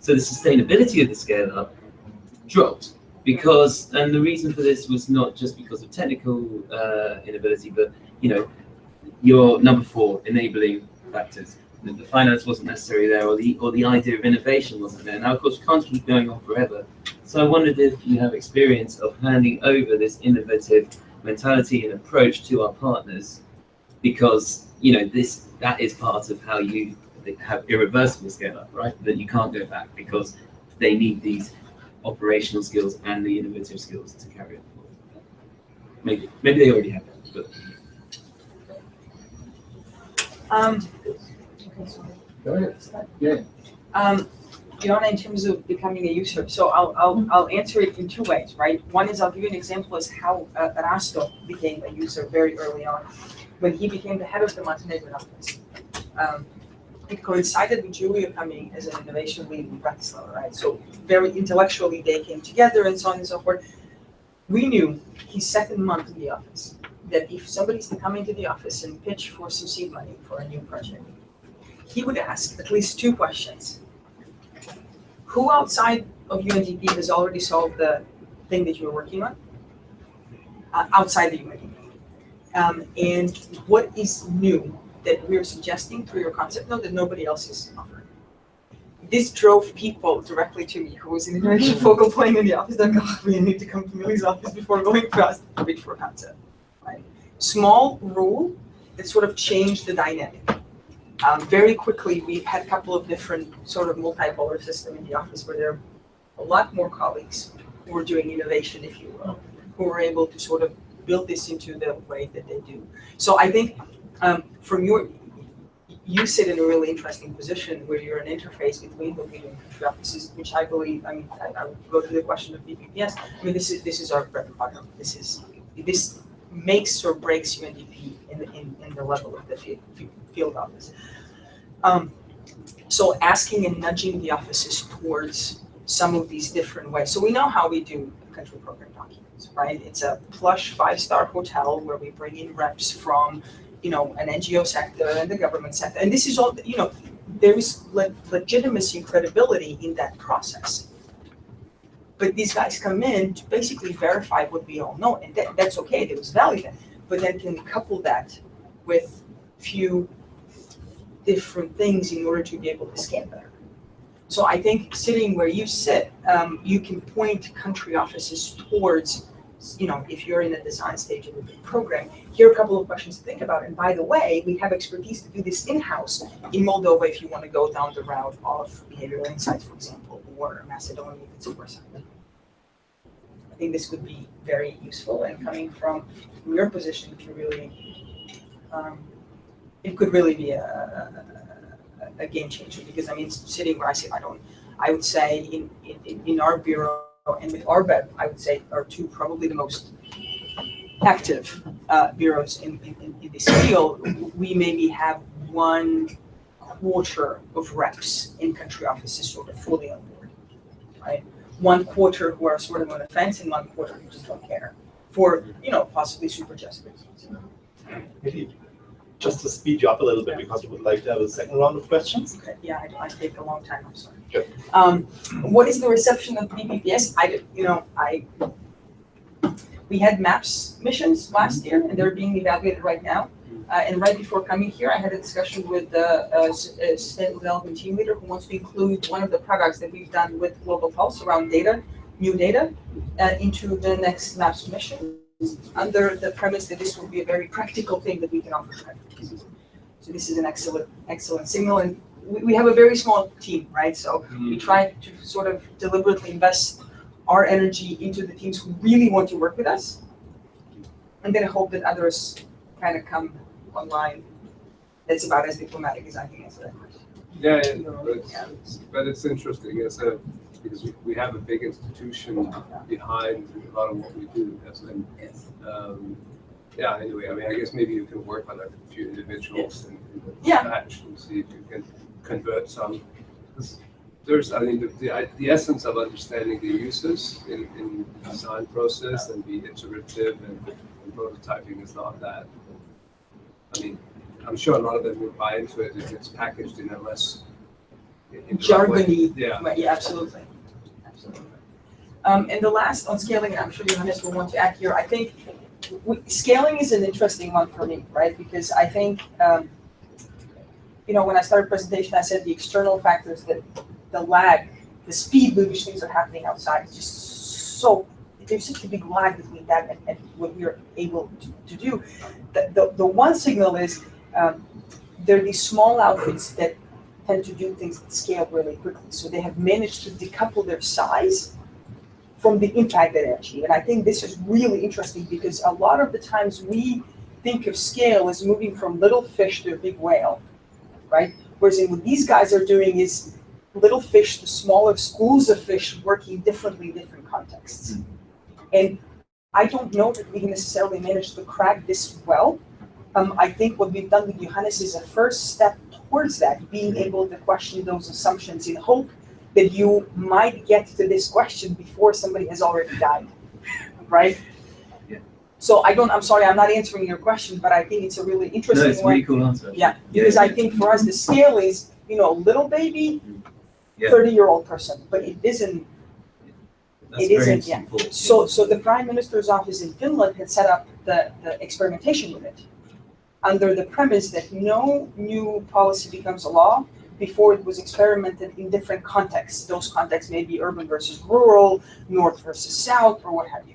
So the sustainability of the scale up dropped because, and the reason for this was not just because of technical inability, but your number 4, enabling factors. The finance wasn't necessarily there, or the idea of innovation wasn't there. Now, of course, we can't keep going on forever. So I wondered if you have experience of handing over this innovative mentality and approach to our partners, because that is part of how you have irreversible scale up, right? That you can't go back because they need these operational skills and the innovative skills to carry it forward. Maybe they already have that, but.
Yeah.
Fiona, in terms of becoming a user, so I'll answer it in 2 ways, right? One is I'll give you an example as how Rasto became a user very early on, when he became the head of the Montenegrin office. It coincided with Julia coming as an innovation lead in Bratislava, right? So very intellectually they came together and so on and so forth. We knew his 2nd month in the office that if somebody's to come into the office and pitch for some seed money for a new project, he would ask at least 2 questions. Who outside of UNDP has already solved the thing that you're working on? Outside the UNDP. And what is new that we're suggesting through your concept note that nobody else is offering? this drove people directly to me who was in innovation focal point in the office. Like, oh, we need to come to Millie's office before going fast. Big for concept, right? Small rule that sort of changed the dynamic. Very quickly, we've had a couple of different sort of multipolar system in the office where there are a lot more colleagues who are doing innovation, if you will, who are able to sort of build this into the way that they do. So I think you sit in a really interesting position where you're an interface between what we do in country offices, which I believe, I would go to the question of BPPS. I mean, this is our bread and butter. This makes or breaks UNDP in the level of the field office. So asking and nudging the offices towards some of these different ways. So we know how we do country program documents, right? It's a plush 5-star hotel where we bring in reps from, an NGO sector and the government sector. And this is all, there is legitimacy and credibility in that process. But these guys come in to basically verify what we all know, and that's okay, there was value there. But then can couple that with few different things in order to be able to scale better. So I think sitting where you sit, you can point country offices towards, if you're in the design stage of a big program, here are a couple of questions to think about. And by the way, we have expertise to do this in-house in Moldova if you want to go down the route of behavioral insights, for example, or Macedonia if it's a foresight. I think this would be very useful, and coming from your position, it could really be a game changer, because sitting where I sit, I would say in our bureau and with RBEP, I would say are two probably the most active bureaus in this field. We maybe have 1/4 of reps in country offices sort of fully on board, right? 1/4 who are sort of on the fence, and 1/4 who just don't care for, possibly super just reasons.
Maybe just to speed you up a little bit, because we would like to have a second round of questions.
Okay, yeah, I take a long time, I'm sorry.
Good.
What is the reception of BPPS? We had MAPS missions last year, and they're being evaluated right now. And right before coming here, I had a discussion with the sustainable development team leader who wants to include one of the products that we've done with Global Pulse around data, new data, into the next MAPS mission, under the premise that this will be a very practical thing that we can offer. So this is an excellent signal, and we have a very small team, right? So we try to sort of deliberately invest our energy into the teams who really want to work with us, and then hope that others kind of come online. That's about as diplomatic as I can answer that question.
But it's interesting, because we have a big institution behind a lot of what we do. Anyway, I guess maybe you can work on a few individuals and batch and see if you can convert some. The essence of understanding the uses in the design process and be iterative and prototyping is not that. I'm sure a lot of them would buy into it if it's packaged in a less
jargony.
Yeah,
absolutely. And the last on scaling, and I'm sure Johannes will want to add here, I think scaling is an interesting one for me, right? Because I think, when I started presentation, I said the external factors, that the lag, the speed with which things are happening outside is just there's such a big lag between that and what we're able to do. The one signal is there are these small outfits that tend to do things that scale really quickly. So they have managed to decouple their size from the impact that they achieve. And I think this is really interesting, because a lot of the times we think of scale as moving from little fish to a big whale, right? Whereas what these guys are doing is little fish to smaller schools of fish working differently in different contexts. And I don't know that we necessarily managed to crack this well. I think what we've done with Johannes is a first step towards that, being able to question those assumptions in hope that you might get to this question before somebody has already died, right?
Yeah.
So I'm sorry, I'm not answering your question, but I think it's a really interesting one.
No, it's a really cool answer.
Yeah, because I think for us, the scale is, little baby, 30-year-old person, but it isn't.
It isn't, yeah.
So the Prime Minister's office in Finland had set up the experimentation unit under the premise that no new policy becomes a law before it was experimented in different contexts. Those contexts may be urban versus rural, north versus south, or what have you.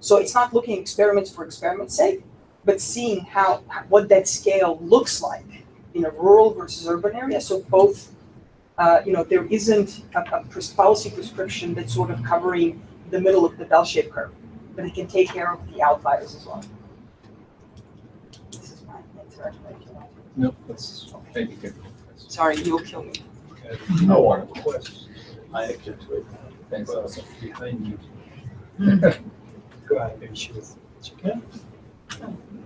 So it's not looking at experiments for experiment's sake, but seeing what that scale looks like in a rural versus urban area. So both, there isn't a policy prescription that's sort of covering the middle of the bell-shaped curve, but it can take care of the outliers as well. This is my answer.
No, that's maybe good.
Sorry, you'll kill me.
No one question. I object to it.
Thanks.
Behind you. Go ahead, maybe she was.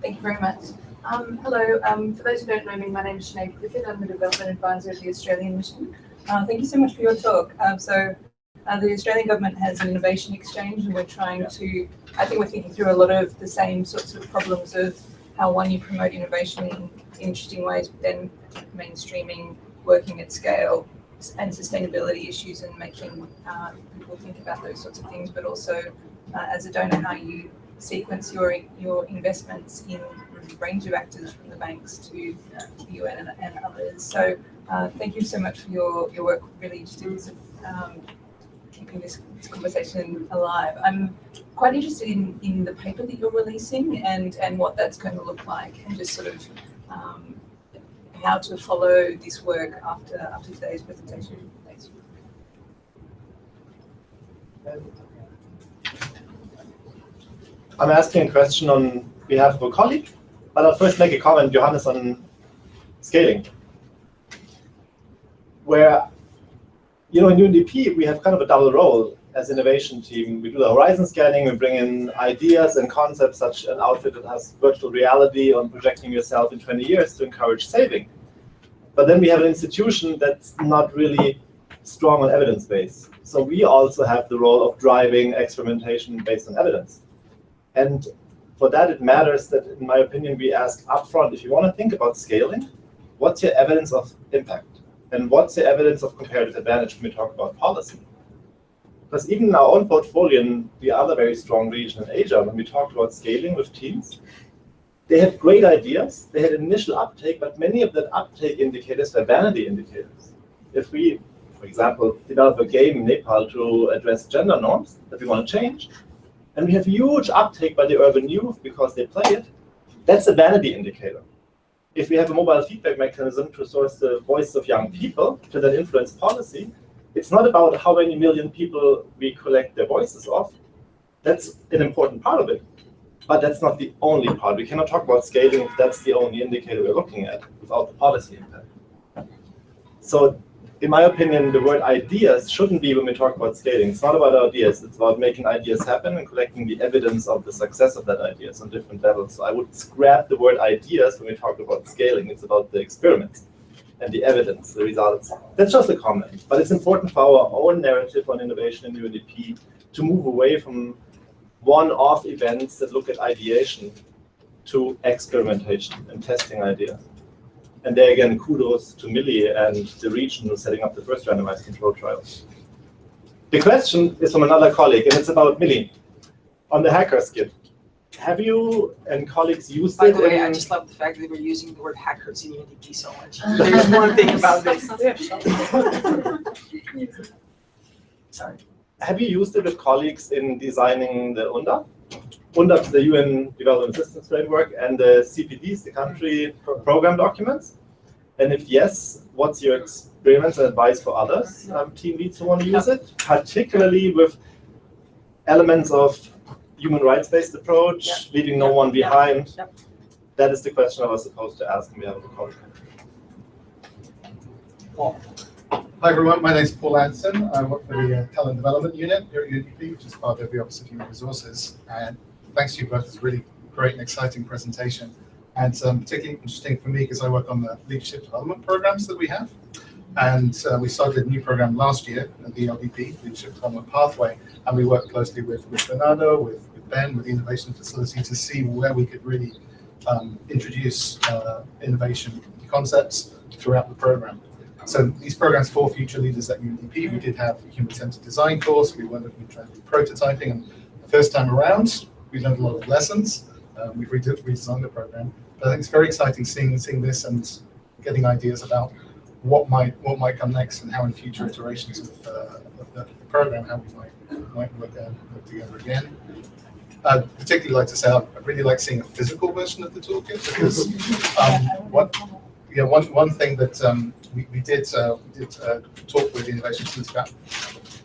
Thank you very much. Hello, for those who don't know me, my name is Sinead Clifford. I'm the Development Advisor of the Australian Mission. Thank you so much for your talk. The Australian government has an innovation exchange, and we're trying to, I think we're thinking through a lot of the same sorts of problems of how you promote innovation in interesting ways, but then mainstreaming, working at scale, and sustainability issues, and making people think about those sorts of things, but also as a donor, how you sequence your investments in a range of actors, from the banks to the UN and others. So thank you so much for your work, really interested in keeping this conversation alive. I'm quite interested in the paper that you're releasing and what that's going to look like, and just sort of how to follow this work after today's presentation. Thanks.
I'm asking a question on behalf of a colleague, but I'll first make a comment, Johannes, on scaling. Where, in Undp, we have kind of a double role as innovation team. We do the horizon scanning, we bring in ideas and concepts, such an outfit that has virtual reality on projecting yourself in 20 years to encourage saving. But then we have an institution that's not really strong on evidence base. So we also have the role of driving experimentation based on evidence. And for that, it matters that, in my opinion, we ask upfront, if you want to think about scaling, what's your evidence of impact? And what's your evidence of comparative advantage when we talk about policy? Because even in our own portfolio, in the other very strong region in Asia, when we talked about scaling with teams, they had great ideas, they had initial uptake, but many of that uptake indicators were vanity indicators. If we, for example, develop a game in Nepal to address gender norms that we want to change, and we have huge uptake by the urban youth because they play it, that's a vanity indicator. If we have a mobile feedback mechanism to source the voices of young people to then influence policy, it's not about how many million people we collect their voices of. That's an important part of it, but that's not the only part. We cannot talk about scaling if that's the only indicator we're looking at without the policy impact. So, in my opinion, the word ideas shouldn't be when we talk about scaling. It's not about ideas. It's about making ideas happen and collecting the evidence of the success of that ideas on different levels. So I would scrap the word ideas when we talk about scaling. It's about the experiments and the evidence, the results. That's just a comment. But it's important for our own narrative on innovation in UNDP to move away from one-off events that look at ideation to experimentation and testing ideas. And there again, kudos to Millie and the region who's setting up the first randomized control trial. The question is from another colleague, and it's about Millie. On the hackers kit, have you and colleagues used it?
By the way, I just love the fact that we're using the word hackers in UNDP so much. There's one thing about this. Sorry.
Have you used it with colleagues in designing the UNDP? UNDP, the UN Development Assistance Framework, and the CPDs, the country program documents? And if yes, what's your experience and advice for others, team leads who want to use it, particularly with elements of human rights-based approach, leaving no one behind? That is the question I was supposed to ask when we have a call.
Paul. Hi everyone, my name is Paul Anderson. I work for the Talent Development Unit here at UNDP, which is part of the Office of Human Resources. And thanks to you both, it's a really great and exciting presentation. And particularly interesting for me because I work on the leadership development programs that we have. And we started a new program last year at the LDP, Leadership Development Pathway. And we worked closely with Bernardo, with Ben, with the Innovation Facility to see where we could really introduce innovation concepts throughout the program. So these programs for future leaders at UNDP, we did have a human-centered design course. We went and tried prototyping, and the first time around, we learned a lot of lessons. We've redesigned the program. But I think it's very exciting seeing this and getting ideas about what might come next and how in future iterations of the program, how we might work together again. I'd particularly like to say I'd really like seeing a physical version of the toolkit, because one thing that we did talk with the innovation teams about,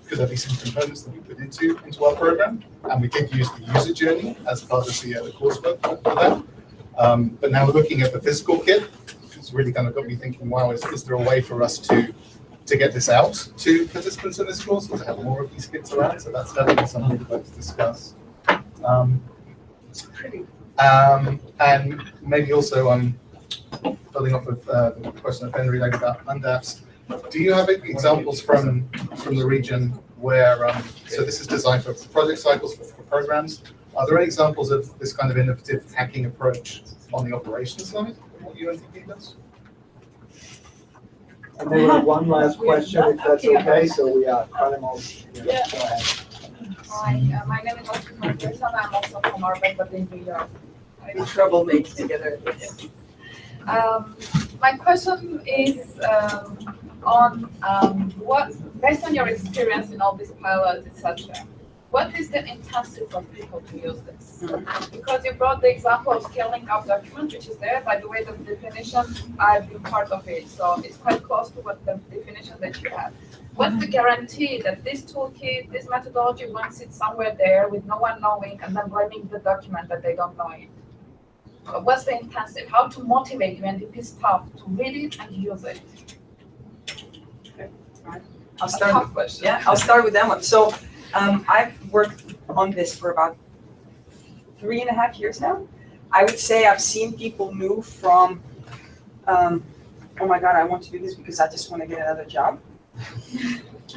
could there be some components that we put into our program, and we did use the user journey as part of the coursework for that. But now we're looking at the physical kit. It's really kind of got me thinking, wow, is there a way for us to get this out to participants in this course, or to have more of these kits around? So that's definitely something we'd like to discuss. And maybe also building off of the question that Ben relayed about Undaps, do you have examples from the region where, so this is designed for project cycles, for programs, are there any examples of this kind of innovative hacking approach on the operations side, what UNTP does?
And then one last question, if that's okay, so we are almost, go ahead.
Hi, my name is Oscar Marquez, and I'm also from Urban, but in New York.
In trouble making together.
My question is on what, based on your experience in all these pilots, etc., what is the incentive for people to use this? Because you brought the example of scaling up document, which is there. By the way, the definition, I've been part of it, so it's quite close to what the definition that you have. What's the guarantee that this toolkit, this methodology, won't sit somewhere there with no one knowing and then blaming the document that they don't know it? What's the incentive? How to motivate UNDP staff to read it and use it?
Okay. I'll start with that one. So I've worked on this for about 3.5 years now. I would say I've seen people move from, oh my God, I want to do this because I just want to get another job.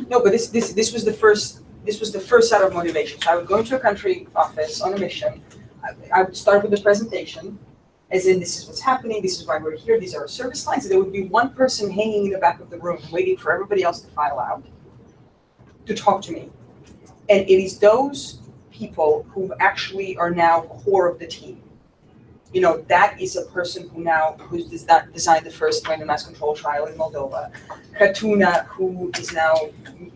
No, but this was the first set of motivations. I would go into a country office on a mission. I would start with a presentation, as in this is what's happening, this is why we're here, these are our service lines. And there would be one person hanging in the back of the room waiting for everybody else to file out to talk to me. And it is those people who actually are now core of the team. You know, that is a person who's designed the first random mass control trial in Moldova. Katuna, who is now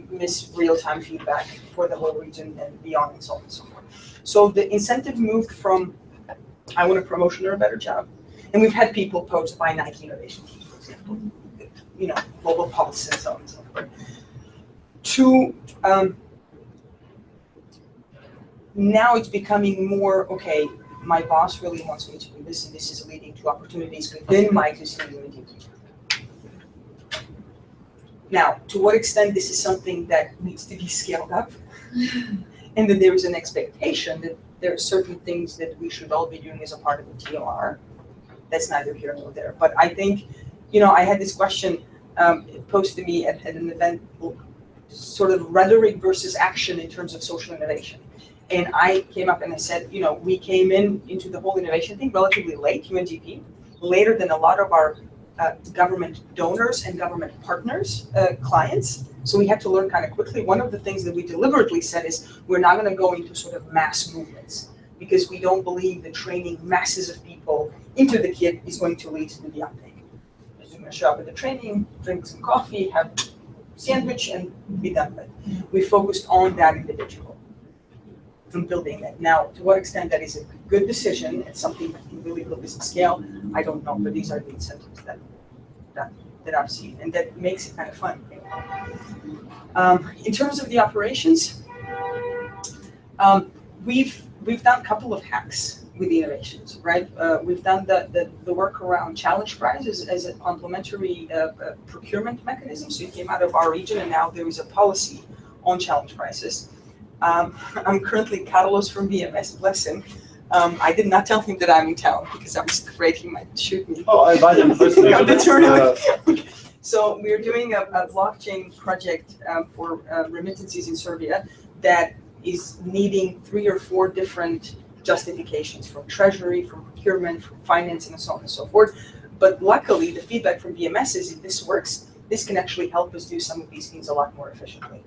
Miss Real-Time Feedback for the whole region and beyond, and so on and so forth. So the incentive moved from, I want a promotion or a better job. And we've had people poached by Nike Innovation Team, for example, you know, Global Pulse and so on and so forth. To, now it's becoming more, okay, my boss really wants me to do this, and this is leading to opportunities within my existing UNDP. Now, to what extent this is something that needs to be scaled up, and that there is an expectation that there are certain things that we should all be doing as a part of the TOR, that's neither here nor there. But I think, you know, I had this question posed to me at an event, sort of rhetoric versus action in terms of social innovation. And I came up and I said, you know, we came into the whole innovation thing relatively late, UNDP, later than a lot of our government donors and government partners, clients. So we had to learn kind of quickly. One of the things that we deliberately said is we're not going to go into sort of mass movements, because we don't believe that training masses of people into the kit is going to lead to the uptake. We're going to show up at the training, drink some coffee, have a sandwich, and be done with it. We focused on that individual and building that. Now, to what extent that is a good decision and something that can really build this at scale, I don't know, but these are the incentives that I've seen, and that makes it kind of fun. In terms of the operations, we've done a couple of hacks with the innovations, right? We've done the work around challenge prizes as a complementary procurement mechanism. So it came out of our region, and now there is a policy on challenge prizes. I'm currently Carlos from BMS, bless him. I did not tell him that I'm in town because I was afraid he might shoot me.
Oh, I invited him personally.
No, that's really So we're doing a blockchain project for remittances in Serbia that is needing 3 or 4 different justifications from treasury, from procurement, from financing, and so on and so forth. But luckily, the feedback from BMS is if this works, this can actually help us do some of these things a lot more efficiently.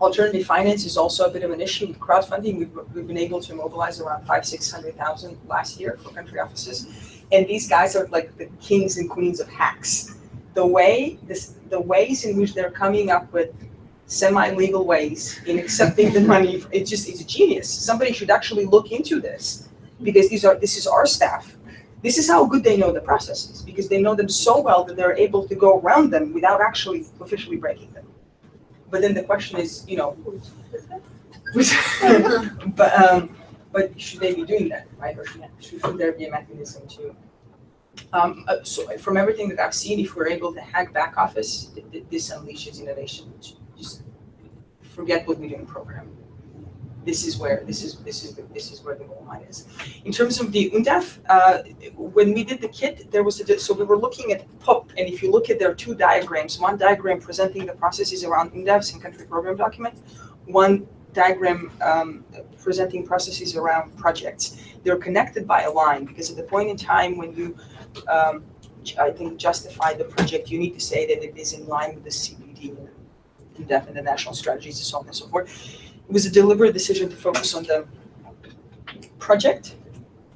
Alternative finance is also a bit of an issue with crowdfunding. We've been able to mobilize around 500,000-600,000 last year for country offices. And these guys are like the kings and queens of hacks. the ways in which they're coming up with semi-legal ways in accepting the money, it's a genius. Somebody should actually look into this, because this is our staff. This is how good they know the processes, because they know them so well that they're able to go around them without actually officially breaking them. But then the question is, but should they be doing that, right? Or should there be a mechanism to? So from everything that I've seen, if we're able to hack back office, this unleashes innovation. Just forget what we do in program. This is where the gold mine is. In terms of the Undp, when we did the kit, there was so we were looking at POP, and if you look at, there are two diagrams. One diagram presenting the processes around Undps and country program documents. One diagram presenting processes around projects. They're connected by a line, because at the point in time when you, I think, justify the project, you need to say that it is in line with the CPD, Undp, and the national strategies, and so on and so forth. It was a deliberate decision to focus on the project.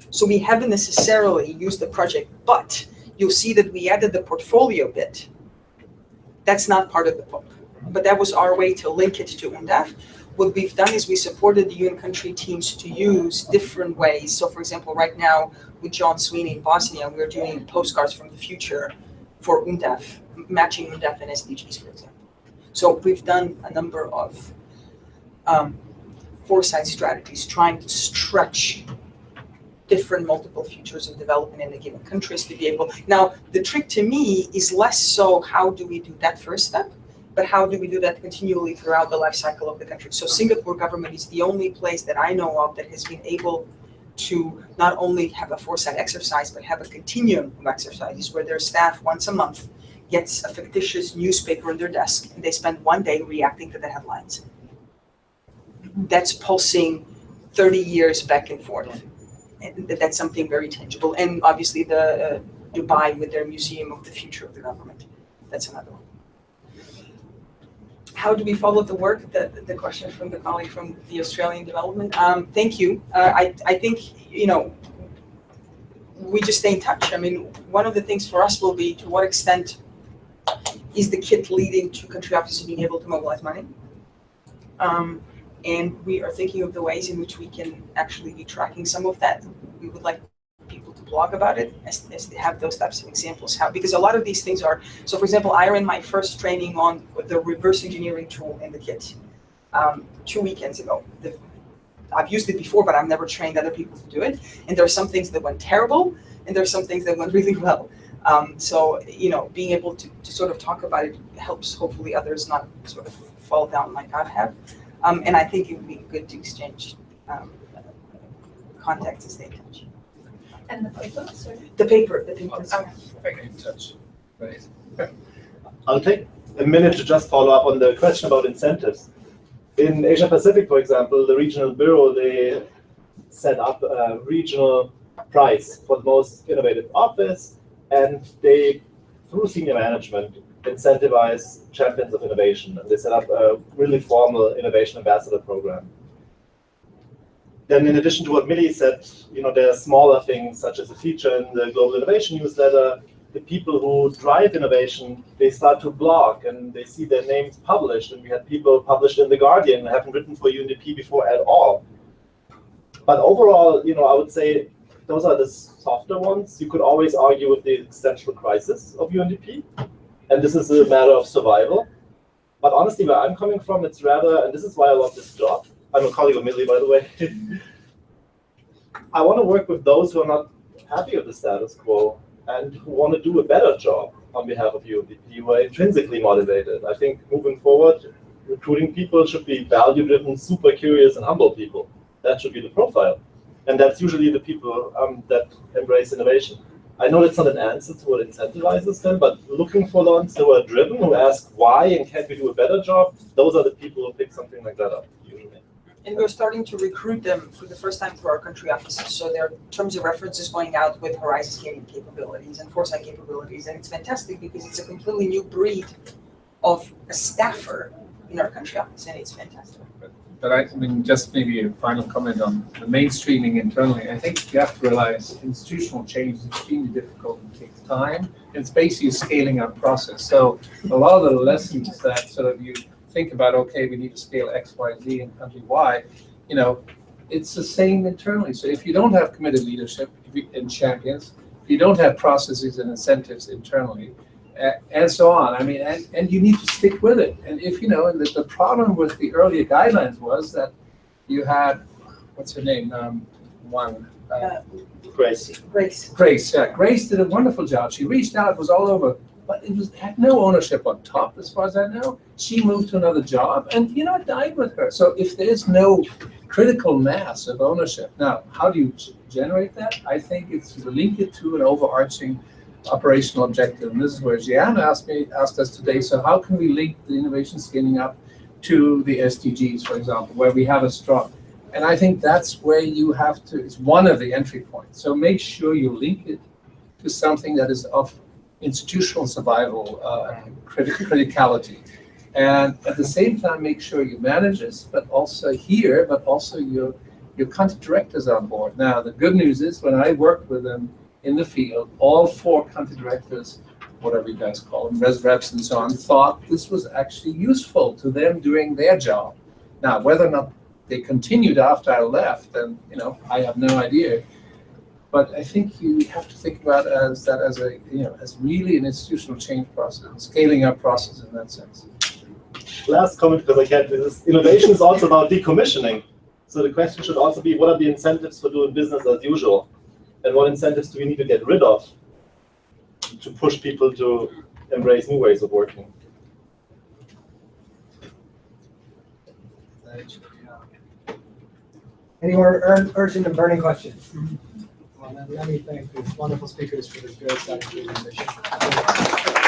So we haven't necessarily used the project, but you'll see that we added the portfolio bit. That's not part of the POP, but that was our way to link it to Undp. What we've done is we supported the UN country teams to use different ways. So for example, right now with John Sweeney in Bosnia, we're doing postcards from the future for Undp, matching Undp and SDGs, for example. So we've done a number of foresight strategies, trying to stretch different multiple futures of development in the given countries to be able. Now, the trick to me is less so how do we do that first step, but how do we do that continually throughout the life cycle of the country. So Singapore government is the only place that I know of that has been able to not only have a foresight exercise, but have a continuum of exercises where their staff once a month gets a fictitious newspaper on their desk, and they spend one day reacting to the headlines. That's pulsing 30 years back and forth. And that's something very tangible. And obviously the Dubai with their Museum of the Future of the Government. That's another one. How do we follow the work? The question from the colleague from the Australian Development. Thank you. I think, we just stay in touch. I mean, one of the things for us will be to what extent is the kit leading to country offices being able to mobilize money? And we are thinking of the ways in which we can actually be tracking some of that. We would like people to blog about it as they have those types of examples. Because a lot of these things are, so for example, I ran my first training on the reverse engineering tool in the kit 2 weekends ago. I've used it before, but I've never trained other people to do it. And there are some things that went terrible, and there are some things that went really well. So, being able to sort of talk about it helps hopefully others not sort of fall down like I have. And I think it would be good to exchange contacts and stay in touch.
And the paper, sorry?
The paper.
Stay in touch. Right.
I'll take a minute to just follow up on the question about incentives. In Asia Pacific, for example, the regional bureau, they set up a regional prize for the most innovative office, and they, through senior management, incentivize champions of innovation. And they set up a really formal innovation ambassador program. Then in addition to what Millie said, there are smaller things such as a feature in the Global Innovation newsletter. The people who drive innovation, they start to blog and they see their names published. And we had people published in The Guardian and haven't written for UNDP before at all. But overall, I would say those are the softer ones. You could always argue with the existential crisis of UNDP. And this is a matter of survival. But honestly, where I'm coming from, it's rather, and this is why I love this job. I'm a colleague of Millie, by the way. I want to work with those who are not happy with the status quo and who want to do a better job on behalf of UNDP, who are intrinsically motivated. I think moving forward, recruiting people should be value-driven, super curious, and humble people. That should be the profile. And that's usually the people that embrace innovation. I know that's not an answer to what incentivizes them, but looking for ones who are driven, who ask why and can we do a better job, those are the people who pick something like that up, usually.
And we're starting to recruit them for the first time through our country offices. So their terms of reference is going out with horizon scanning capabilities and foresight capabilities. And it's fantastic because it's a completely new breed of a staffer in our country office, and it's fantastic.
But I mean, just maybe a final comment on the mainstreaming internally. I think you have to realize institutional change is extremely difficult and takes time. It's basically a scaling up process. So a lot of the lessons that sort of you think about, okay, we need to scale X, Y, Z in country Y, you know, it's the same internally. So if you don't have committed leadership and champions, if you don't have processes and incentives internally, and so on. I mean, and you need to stick with it. And if, you know, and the problem with the earlier guidelines was that you had, what's her name?
Grace.
Grace, yeah. Grace did a wonderful job. She reached out, it was all over, but it had no ownership on top, as far as I know. She moved to another job, and, you know, it died with her. So if there's no critical mass of ownership, now, how do you generate that? I think it's to link it to an overarching operational objective. And this is where Jian asked us today, so how can we link the innovation scaling up to the SDGs, for example, where we have a strong, and I think that's where you have to, it's one of the entry points. So make sure you link it to something that is of institutional survival criticality. And at the same time, make sure you manage this, but also your content directors on board. Now, the good news is when I worked with them in the field, all 4 country directors, whatever you guys call them, res reps and so on, thought this was actually useful to them doing their job. Now, whether or not they continued after I left, and, you know, I have no idea. But I think you have to think about as really an institutional change process, a scaling up process in that sense.
Last comment, because I can't do this. Innovation is also about decommissioning. So the question should also be, what are the incentives for doing business as usual? And what incentives do we need to get rid of to push people to embrace new ways of working?
Any more urgent and burning questions? Well, then let me thank these wonderful speakers for this great presentation.